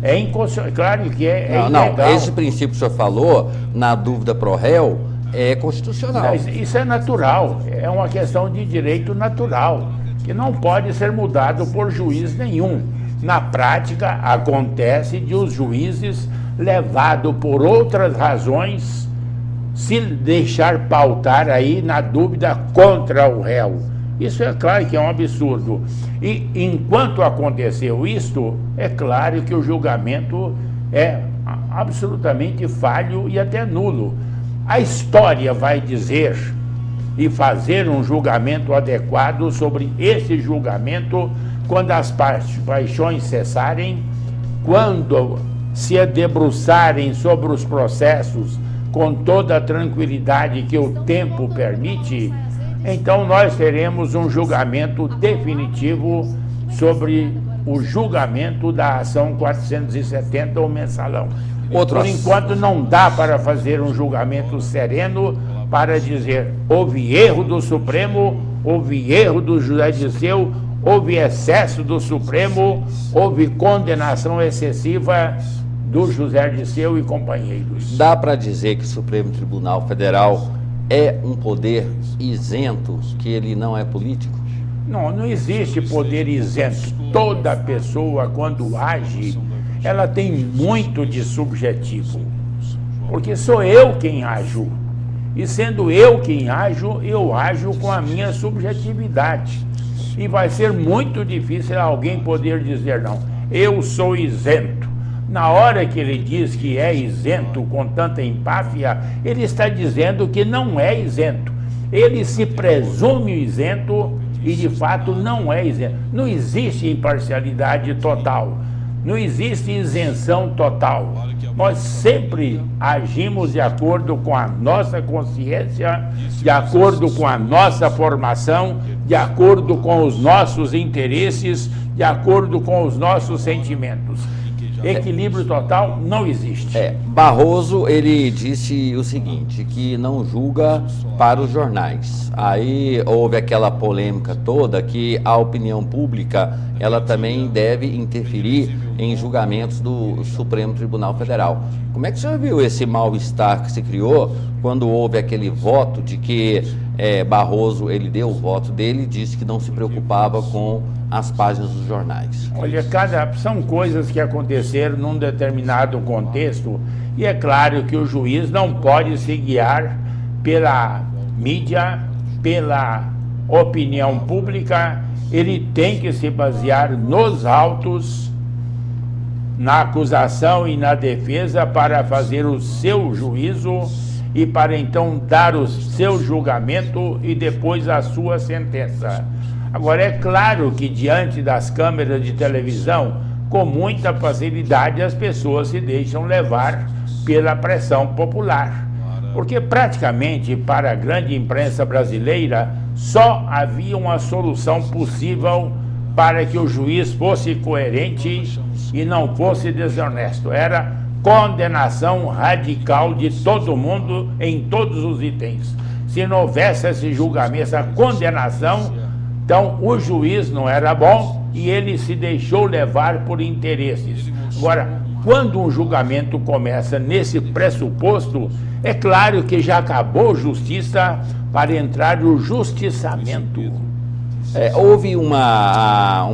é inconstitucional. Claro que é ilegal. Não, esse princípio que o senhor falou, na dúvida pro réu, é constitucional. Isso é natural, é uma questão de direito natural, que não pode ser mudado por juiz nenhum. Na prática, acontece de os juízes, levados por outras razões, se deixar pautar aí na dúvida contra o réu. Isso é claro que é um absurdo. E enquanto aconteceu isto, é claro que o julgamento é absolutamente falho e até nulo. A história vai dizer e fazer um julgamento adequado sobre esse julgamento quando as paixões cessarem, quando se debruçarem sobre os processos com toda a tranquilidade que o tempo permite, então nós teremos um julgamento definitivo sobre o julgamento da ação 470, o mensalão. Por enquanto não dá para fazer um julgamento sereno para dizer houve erro do Supremo, houve erro do José Dirceu, houve excesso do Supremo, houve condenação excessiva do José Dirceu e companheiros. Dá para dizer que o Supremo Tribunal Federal é um poder isento, que ele não é político? Não existe poder isento. Toda pessoa, quando age, ela tem muito de subjetivo. Porque sou eu quem ajo. E sendo eu quem ajo, eu ajo com a minha subjetividade. E vai ser muito difícil alguém poder dizer, não, eu sou isento. Na hora que ele diz que é isento com tanta empáfia, ele está dizendo que não é isento. Ele se presume isento e de fato não é isento. Não existe imparcialidade total, não existe isenção total. Nós sempre agimos de acordo com a nossa consciência, de acordo com a nossa formação, de acordo com os nossos interesses, de acordo com os nossos sentimentos. Equilíbrio total não existe. Barroso, ele disse o seguinte, que não julga para os jornais. Aí houve aquela polêmica toda que a opinião pública, ela também deve interferir em julgamentos do Supremo Tribunal Federal. Como é que o senhor viu esse mal-estar que se criou quando houve aquele voto de que Barroso, ele deu o voto dele e disse que não se preocupava com as páginas dos jornais? Olha, são coisas que aconteceram num determinado contexto e é claro que o juiz não pode se guiar pela mídia, pela opinião pública, ele tem que se basear nos autos, na acusação e na defesa para fazer o seu juízo e para então dar o seu julgamento e depois a sua sentença. Agora, é claro que diante das câmeras de televisão, com muita facilidade as pessoas se deixam levar pela pressão popular. Porque praticamente para a grande imprensa brasileira só havia uma solução possível para que o juiz fosse coerente e não fosse desonesto. Era condenação radical de todo mundo em todos os itens. Se não houvesse esse julgamento, essa condenação, então o juiz não era bom e ele se deixou levar por interesses. Agora, quando um julgamento começa nesse pressuposto, é claro que já acabou justiça para entrar o justiçamento. Houve uma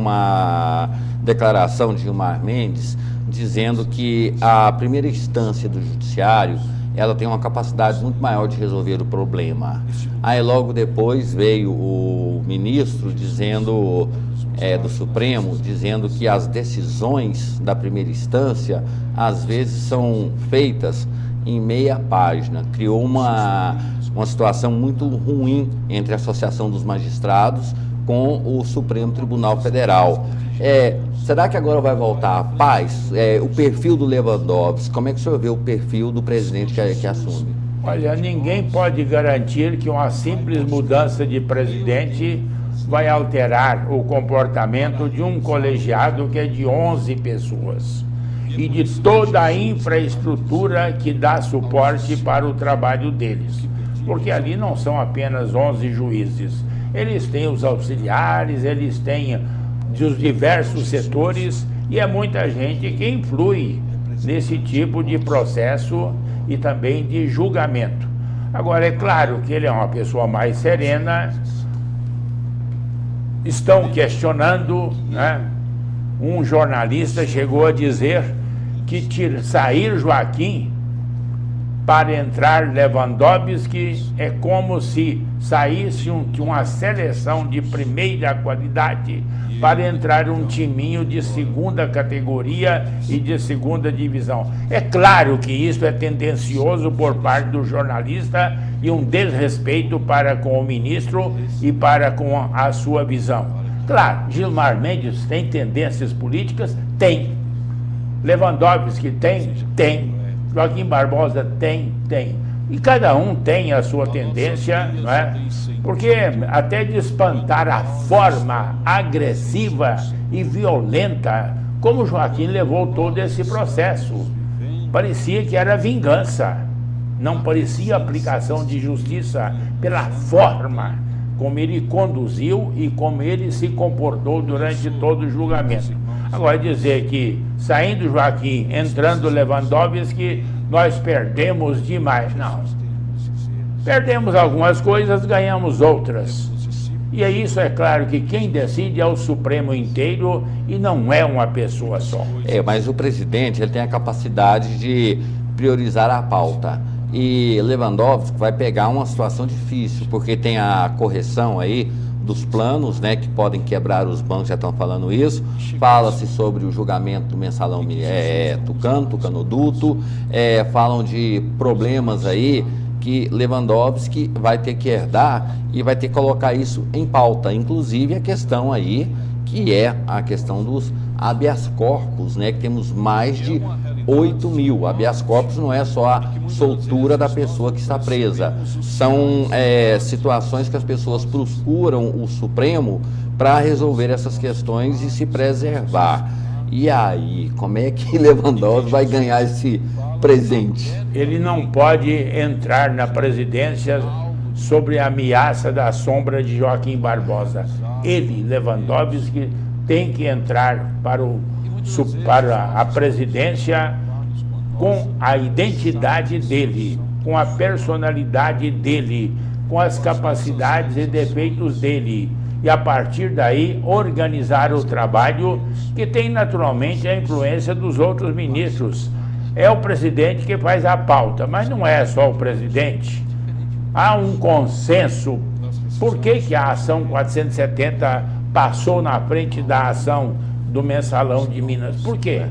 declaração de Gilmar Mendes dizendo que a primeira instância do judiciário, ela tem uma capacidade muito maior de resolver o problema. Aí logo depois veio o ministro dizendo do Supremo, dizendo que as decisões da primeira instância, às vezes, são feitas em meia página. Criou uma situação muito ruim entre a Associação dos Magistrados com o Supremo Tribunal Federal. Será que agora vai voltar a paz? O perfil do Lewandowski, como é que o senhor vê o perfil do presidente que assume? Olha, ninguém pode garantir que uma simples mudança de presidente vai alterar o comportamento de um colegiado que é de 11 pessoas e de toda a infraestrutura que dá suporte para o trabalho deles. Porque ali não são apenas 11 juízes, eles têm os auxiliares, eles têm dos diversos setores e é muita gente que influi nesse tipo de processo e também de julgamento. Agora, é claro que ele é uma pessoa mais serena. Estão questionando, né? Um jornalista chegou a dizer que sair Joaquim para entrar Lewandowski é como se saísse de uma seleção de primeira qualidade para entrar um timinho de segunda categoria e de segunda divisão. É claro que isso é tendencioso por parte do jornalista e um desrespeito para com o ministro e para com a sua visão. Claro, Gilmar Mendes tem tendências políticas? Tem. Lewandowski tem. Joaquim Barbosa tem. E cada um tem a sua tendência, não é? Porque até de espantar a forma agressiva e violenta como Joaquim levou todo esse processo. Parecia que era vingança, não parecia aplicação de justiça pela forma como ele conduziu e como ele se comportou durante todo o julgamento. Agora, dizer que saindo Joaquim, entrando Lewandowski, nós perdemos demais. Não. Perdemos algumas coisas, ganhamos outras. E é isso, é claro, que quem decide é o Supremo inteiro e não é uma pessoa só. Mas o presidente, ele tem a capacidade de priorizar a pauta. E Lewandowski vai pegar uma situação difícil, porque tem a correção aí dos planos, né, que podem quebrar os bancos, já estão falando isso. Fala-se sobre o julgamento do mensalão Tucanoduto, falam de problemas aí que Lewandowski vai ter que herdar e vai ter que colocar isso em pauta, inclusive a questão aí, que é a questão dos habeas corpus, né, que temos mais de 8 mil. Habeas corpus não é só a soltura da pessoa que está presa, são situações que as pessoas procuram o Supremo para resolver essas questões e se preservar. E aí, como é que Lewandowski vai ganhar esse presente? Ele não pode entrar na presidência sobre a ameaça da sombra de Joaquim Barbosa. Ele, Lewandowski, tem que entrar para a presidência com a identidade dele, com a personalidade dele, com as capacidades e defeitos dele. E a partir daí organizar o trabalho, que tem naturalmente a influência dos outros ministros. É o presidente que faz a pauta, mas não é só o presidente. Há um consenso. Por que a ação 470 passou na frente da ação do mensalão de Minas? Por quê?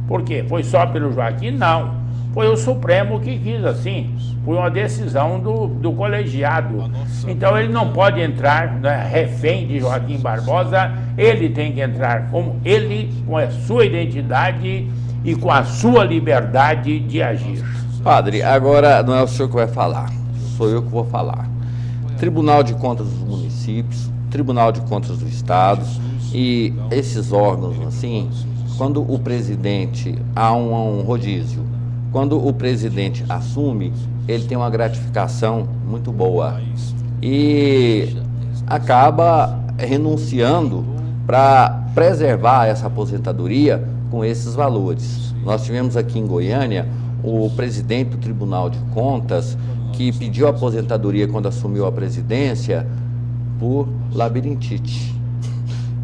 Por quê? Foi só pelo Joaquim? Não. Foi o Supremo que quis assim. Foi uma decisão do colegiado. Então ele não pode entrar, né, refém de Joaquim Barbosa. Ele tem que entrar com ele, com a sua identidade e com a sua liberdade de agir. Padre, agora não é o senhor que vai falar, sou eu que vou falar. Tribunal de Contas dos Municípios, Tribunal de Contas do Estado e esses órgãos, assim, quando o presidente, há um rodízio, quando o presidente assume, ele tem uma gratificação muito boa e acaba renunciando para preservar essa aposentadoria com esses valores. Nós tivemos aqui em Goiânia o presidente do Tribunal de Contas que pediu aposentadoria quando assumiu a presidência por labirintite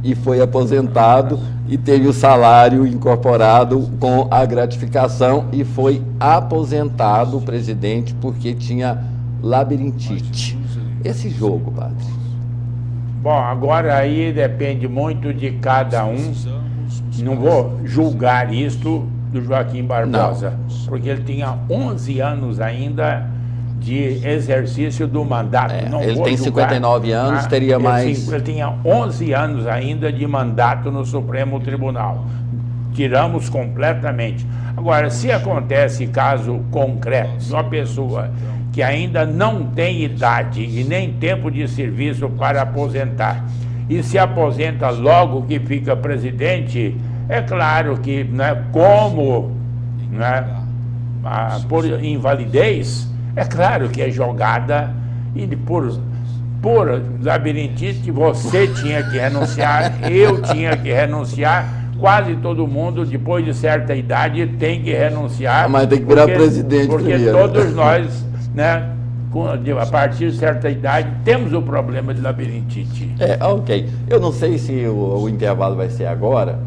e foi aposentado e teve o salário incorporado com a gratificação e foi aposentado o presidente porque tinha labirintite. Esse jogo, padre. Bom, agora aí depende muito de cada um. Não vou julgar isto do Joaquim Barbosa, porque ele tinha 11 anos ainda de exercício do mandato. Não ele vou tem julgar, 59 anos, teria mais... Ele tinha 11 anos ainda de mandato no Supremo Tribunal. Tiramos completamente. Agora, se acontece caso concreto de uma pessoa que ainda não tem idade e nem tempo de serviço para aposentar, e se aposenta logo que fica presidente, é claro que, né, como, né, por invalidez, é claro que é jogada, e por labirintite você tinha que renunciar, eu tinha que renunciar, quase todo mundo, depois de certa idade, tem que renunciar. Mas tem que virar presidente porque primeiro. Todos nós, né, a partir de certa idade, temos o problema de labirintite. Ok. Eu não sei se o intervalo vai ser agora,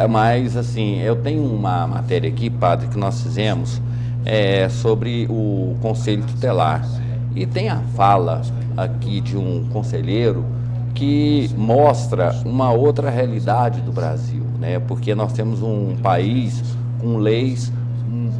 mas, assim, eu tenho uma matéria aqui, padre, que nós fizemos sobre o Conselho Tutelar. E tem a fala aqui de um conselheiro que mostra uma outra realidade do Brasil, né? Porque nós temos um país com leis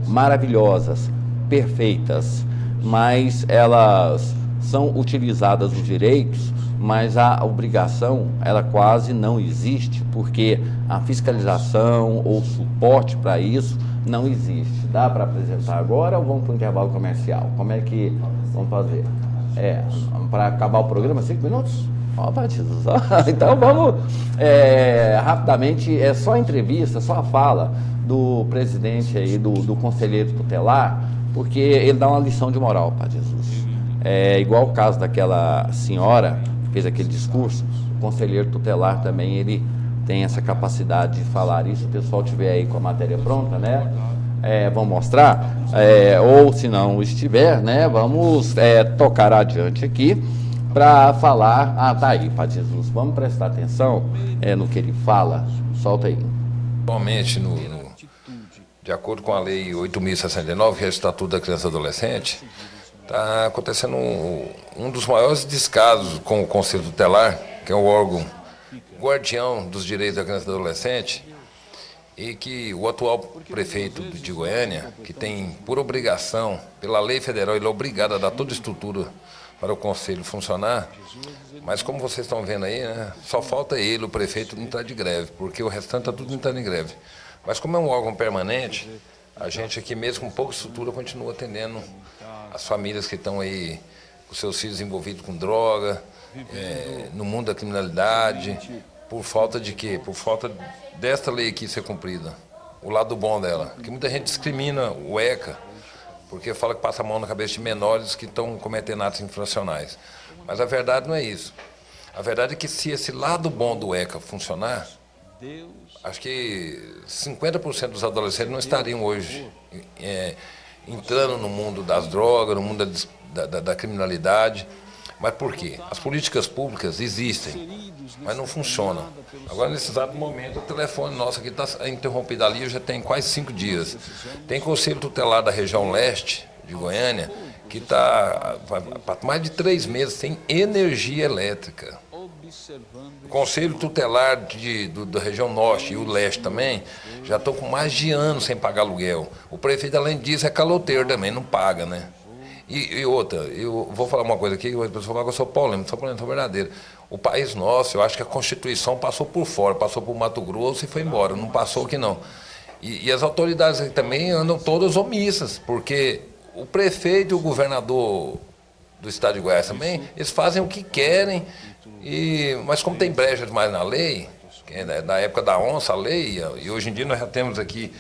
maravilhosas, perfeitas, mas elas são utilizadas os direitos, mas a obrigação, ela quase não existe, porque a fiscalização ou suporte para isso não existe. Dá para apresentar agora ou vamos para o intervalo comercial? Como é que vamos fazer? Para acabar o programa, 5 minutos? Então vamos rapidamente, só a entrevista, só a fala do presidente aí, do conselheiro tutelar, porque ele dá uma lição de moral, Padre Jesus. Igual o caso daquela senhora que fez aquele discurso, o conselheiro tutelar também, ele tem essa capacidade de falar isso. Se o pessoal estiver aí com a matéria pronta, né, vamos mostrar, ou se não estiver, né, vamos tocar adiante aqui para falar. Tá aí, Padre Jesus, vamos prestar atenção no que ele fala, solta aí. Atualmente, de acordo com a Lei 8.069, que é o Estatuto da Criança e Adolescente, está acontecendo um dos maiores descasos com o Conselho Tutelar, que é o órgão guardião dos direitos da criança e do adolescente, e que o atual prefeito de Goiânia, que tem por obrigação, pela lei federal, ele é obrigado a dar toda a estrutura para o conselho funcionar, mas como vocês estão vendo aí, né, só falta ele, o prefeito, entrar de greve, porque o restante está tudo entrando em greve. Mas como é um órgão permanente, a gente aqui mesmo com pouca estrutura continua atendendo as famílias que estão aí com seus filhos envolvidos com droga, no mundo da criminalidade, por falta de quê? Por falta desta lei aqui ser cumprida, o lado bom dela, que muita gente discrimina o ECA, porque fala que passa a mão na cabeça de menores que estão cometendo atos infracionais. Mas a verdade não é isso. A verdade é que se esse lado bom do ECA funcionar, acho que 50% dos adolescentes não estariam hoje entrando no mundo das drogas, no mundo da criminalidade. Mas por quê? As políticas públicas existem, mas não funcionam. Agora, nesse exato momento, o telefone nosso aqui está interrompido ali, já tem quase 5 dias. Tem Conselho Tutelar da região leste de Goiânia, que está há mais de 3 meses sem energia elétrica. O Conselho Tutelar da região norte e o leste também já estão com mais de anos sem pagar aluguel. O prefeito, além disso, é caloteiro também, não paga, né? E outra, eu vou falar uma coisa aqui, que a pessoa fala que eu sou polêmico, sou verdadeiro. O país nosso, eu acho que a Constituição passou por fora, passou por Mato Grosso e foi embora, não passou aqui não. E as autoridades aqui também andam todas omissas, porque o prefeito e o governador do estado de Goiás também, eles fazem o que querem, mas como tem brecha demais na lei, que é da época da onça a lei, e hoje em dia nós já temos aqui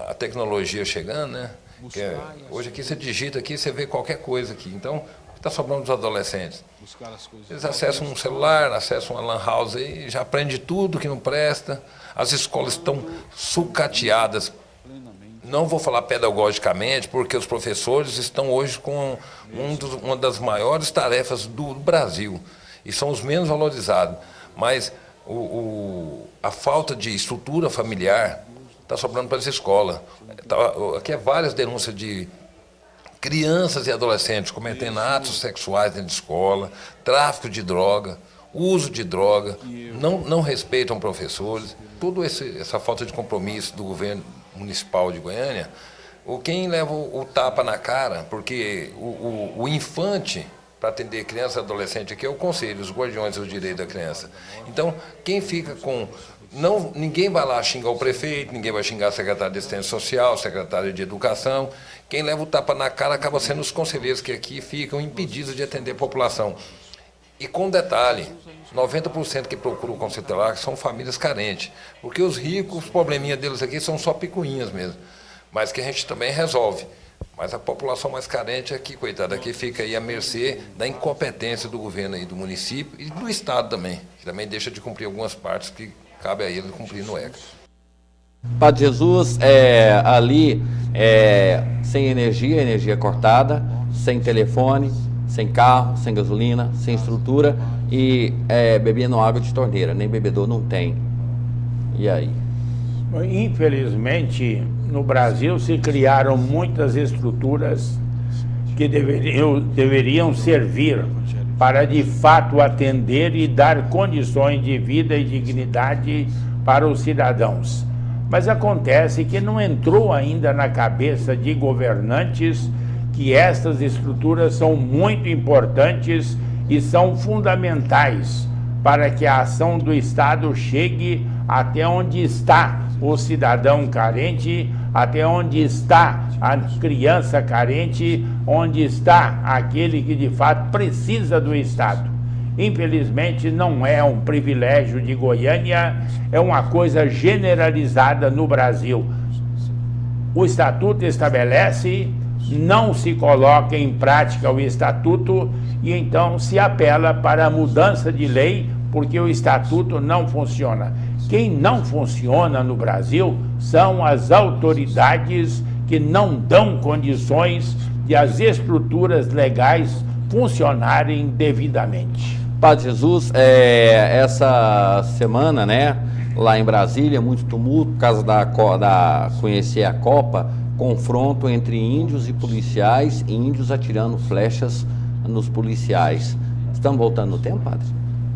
a tecnologia chegando, né? Hoje aqui você digita aqui, você vê qualquer coisa aqui. Então, o que está sobrando dos adolescentes? Eles acessam um celular, acessam uma lan house e já aprende tudo que não presta. As escolas estão sucateadas. Não vou falar pedagogicamente, porque os professores estão hoje com uma das maiores tarefas do Brasil e são os menos valorizados. Mas a falta de estrutura familiar está sobrando para essa escola. Aqui é várias denúncias de crianças e adolescentes cometendo atos sexuais dentro de escola, tráfico de droga, uso de droga, não respeitam professores, toda essa falta de compromisso do governo municipal de Goiânia. Quem leva o tapa na cara, porque o infante para atender criança e adolescente aqui é o conselho, os guardiões dos direitos da criança. Então, quem fica com... ninguém vai lá xingar o prefeito, ninguém vai xingar a secretária de assistência social, secretária de educação. Quem leva o tapa na cara acaba sendo os conselheiros que aqui ficam impedidos de atender a população. E com detalhe, 90% que procuram o Conselho Tutelar são famílias carentes, porque os ricos, os probleminhas deles aqui são só picuinhas mesmo, mas que a gente também resolve. Mas a população mais carente aqui, coitada, aqui fica aí à mercê da incompetência do governo aí, do município e do Estado também, que também deixa de cumprir algumas partes que cabe a ele cumprir no ECA. Padre Jesus, ali, sem energia cortada, sem telefone, sem carro, sem gasolina, sem estrutura e bebendo água de torneira, nem bebedor não tem. E aí? Infelizmente, no Brasil se criaram muitas estruturas que deveriam servir para de fato atender e dar condições de vida e dignidade para os cidadãos. Mas acontece que não entrou ainda na cabeça de governantes que estas estruturas são muito importantes e são fundamentais para que a ação do Estado chegue até onde está o cidadão carente, até onde está a criança carente, onde está aquele que de fato precisa do Estado. Infelizmente não é um privilégio de Goiânia, é uma coisa generalizada no Brasil. O Estatuto estabelece, não se coloca em prática o Estatuto e então se apela para a mudança de lei porque o Estatuto não funciona. Quem não funciona no Brasil são as autoridades que não dão condições de as estruturas legais funcionarem devidamente. Padre Jesus, essa semana, né, lá em Brasília, muito tumulto por causa da conhecer a Copa, confronto entre índios e policiais, índios atirando flechas nos policiais. Estamos voltando no tempo, padre?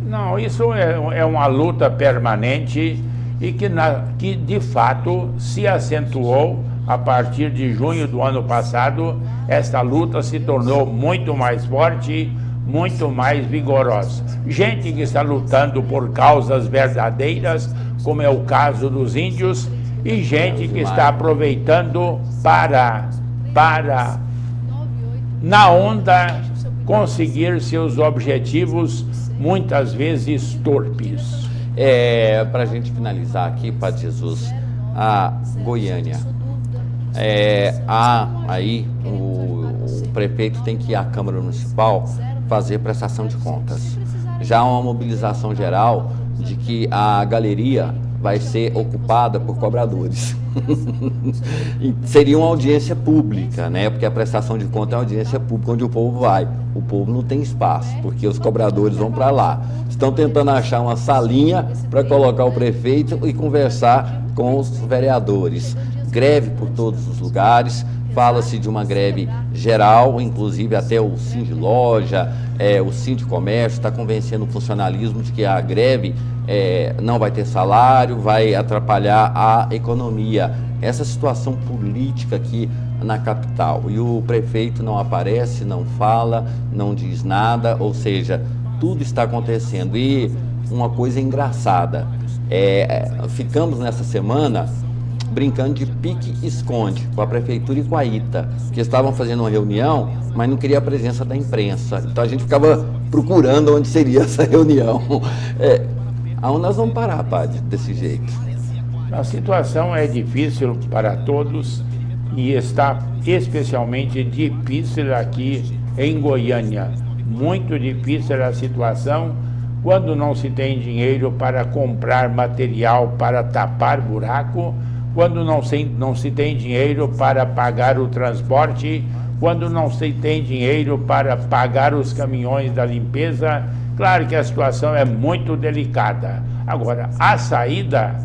Não, isso é uma luta permanente e que de fato se acentuou a partir de junho do ano passado. Esta luta se tornou muito mais forte, muito mais vigorosa. Gente que está lutando por causas verdadeiras, como é o caso dos índios, e gente que está aproveitando para na onda, conseguir seus objetivos, muitas vezes torpes. Para a gente finalizar aqui, Padre Jesus, a Goiânia, aí o prefeito tem que ir à Câmara Municipal fazer prestação de contas. Já há uma mobilização geral de que a galeria vai ser ocupada por cobradores. Seria uma audiência pública, né? Porque a prestação de contas é uma audiência pública onde o povo vai. O povo não tem espaço, porque os cobradores vão para lá. Estão tentando achar uma salinha para colocar o prefeito e conversar com os vereadores. Greve por todos os lugares. Fala-se de uma greve geral, inclusive até o Sindiloja, o Sindicomércio está convencendo o funcionalismo de que a greve não vai ter salário, vai atrapalhar a economia. Essa situação política aqui na capital. E o prefeito não aparece, não fala, não diz nada, ou seja, tudo está acontecendo. E uma coisa engraçada, ficamos nessa semana brincando de pique-esconde com a prefeitura e com a ITA, que estavam fazendo uma reunião, mas não queria a presença da imprensa. Então a gente ficava procurando onde seria essa reunião. Aonde nós vamos parar, padre, desse jeito? A situação é difícil para todos e está especialmente difícil aqui em Goiânia. Muito difícil a situação quando não se tem dinheiro para comprar material para tapar buraco, quando não se tem dinheiro para pagar o transporte, quando não se tem dinheiro para pagar os caminhões da limpeza. Claro que a situação é muito delicada. Agora, a saída,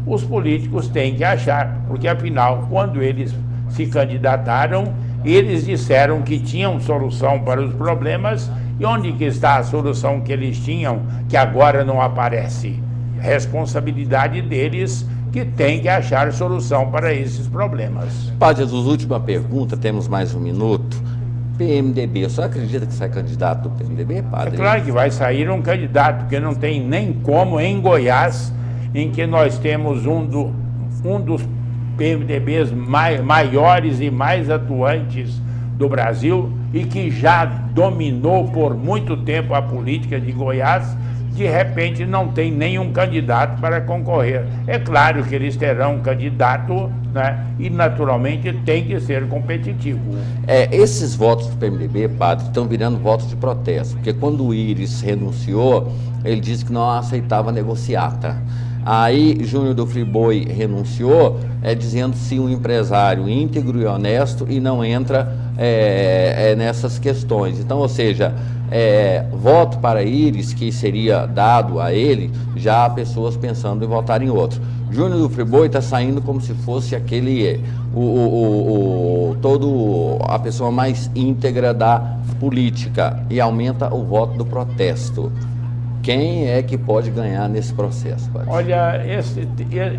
os políticos têm que achar, porque afinal, quando eles se candidataram, eles disseram que tinham solução para os problemas, e onde que está a solução que eles tinham, que agora não aparece? Responsabilidade deles, que tem que achar solução para esses problemas. Padre Jesus, última pergunta, temos mais um minuto. PMDB, o senhor acredita que sai candidato do PMDB, padre? É claro que vai sair um candidato, porque não tem nem como em Goiás, em que nós temos um dos PMDBs maiores e mais atuantes do Brasil e que já dominou por muito tempo a política de Goiás, de repente não tem nenhum candidato para concorrer. É claro que eles terão um candidato, né, e naturalmente tem que ser competitivo. Esses votos do PMDB, padre, estão virando votos de protesto, porque quando o Íris renunciou, ele disse que não aceitava negociata. Aí Júnior do Friboi renunciou, dizendo-se um empresário íntegro e honesto e não entra nessas questões. Então, ou seja, voto para Íris, que seria dado a ele, já há pessoas pensando em votar em outro. Júnior do Friboi está saindo como se fosse aquele, a pessoa mais íntegra da política, e aumenta o voto do protesto. Quem é que pode ganhar nesse processo, padre? Olha,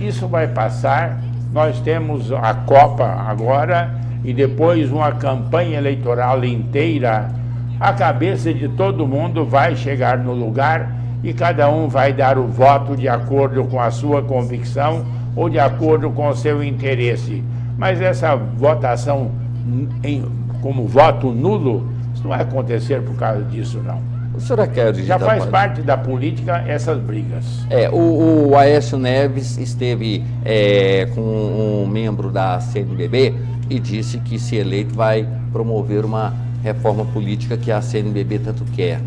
isso vai passar. Nós temos a Copa agora e depois uma campanha eleitoral inteira. A cabeça de todo mundo vai chegar no lugar e cada um vai dar o voto de acordo com a sua convicção ou de acordo com o seu interesse. Mas essa votação como voto nulo, isso não vai acontecer por causa disso, não. O senhor acredita, já faz parte da política essas brigas. O Aécio Neves esteve com um membro da CNBB e disse que, se eleito, vai promover uma reforma política que a CNBB tanto quer.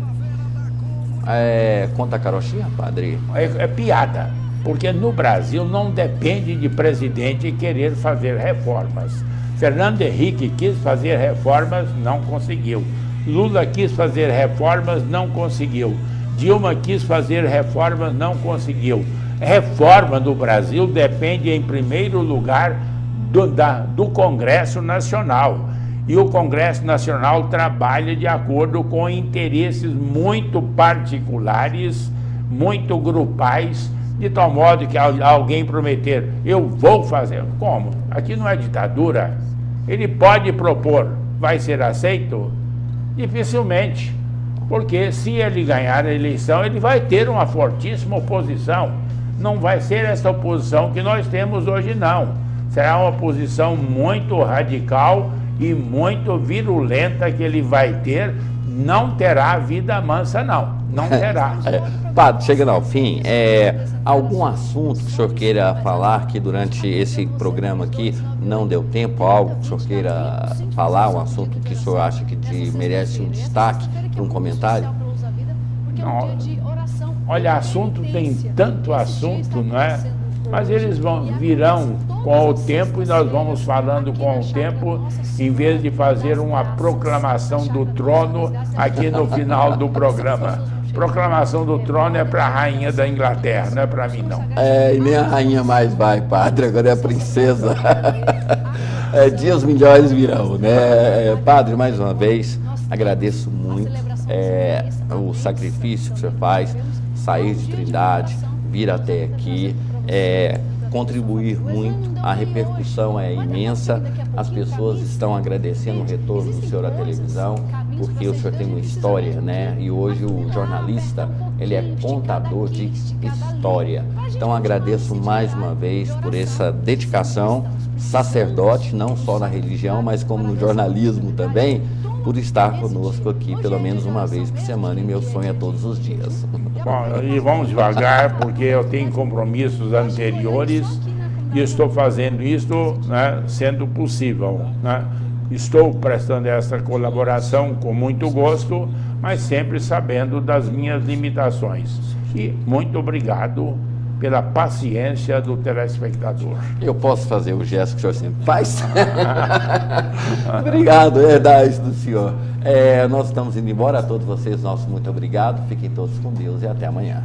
Conta a carochinha, padre? É piada, porque no Brasil não depende de presidente querer fazer reformas. Fernando Henrique quis fazer reformas, não conseguiu. Lula quis fazer reformas, não conseguiu. Dilma quis fazer reformas, não conseguiu. Reforma no Brasil depende, em primeiro lugar, do Congresso Nacional. E o Congresso Nacional trabalha de acordo com interesses muito particulares, muito grupais, de tal modo que alguém prometer, eu vou fazer. Como? Aqui não é ditadura. Ele pode propor, vai ser aceito? Dificilmente, porque se ele ganhar a eleição, ele vai ter uma fortíssima oposição. Não vai ser essa oposição que nós temos hoje, não. Será uma oposição muito radical e muito virulenta que ele vai ter. Não terá vida mansa, não. Não terá. Padre, chegando ao fim, algum assunto que o senhor queira falar, que durante esse programa aqui não deu tempo, algo que o senhor queira falar, um assunto que o senhor acha que merece um destaque, um comentário? Não, olha, assunto tem tanto assunto, não é? Mas eles virão com o tempo e nós vamos falando com o tempo, em vez de fazer uma proclamação do trono aqui no final do programa. Proclamação do trono é para a rainha da Inglaterra, não é para mim, não. E nem a rainha mais vai, padre, agora é a princesa. Dias melhores virão, né? Padre, mais uma vez, agradeço muito o sacrifício que o senhor faz, sair de Trindade, vir até aqui, contribuir muito, a repercussão é imensa, as pessoas estão agradecendo o retorno do senhor à televisão, porque o senhor tem uma história, né? E hoje o jornalista, ele é contador de história. Então agradeço mais uma vez por essa dedicação, sacerdote, não só na religião, mas como no jornalismo também, por estar conosco aqui pelo menos uma vez por semana, e meu sonho é todos os dias. Bom, e vamos devagar, porque eu tenho compromissos anteriores e estou fazendo isso, né, sendo possível, né? Estou prestando essa colaboração com muito gosto, mas sempre sabendo das minhas limitações. E muito obrigado pela paciência do telespectador. Eu posso fazer o gesto que o senhor sempre faz? Obrigado, é verdade do senhor. Nós estamos indo embora, a todos vocês, nosso muito obrigado. Fiquem todos com Deus e até amanhã.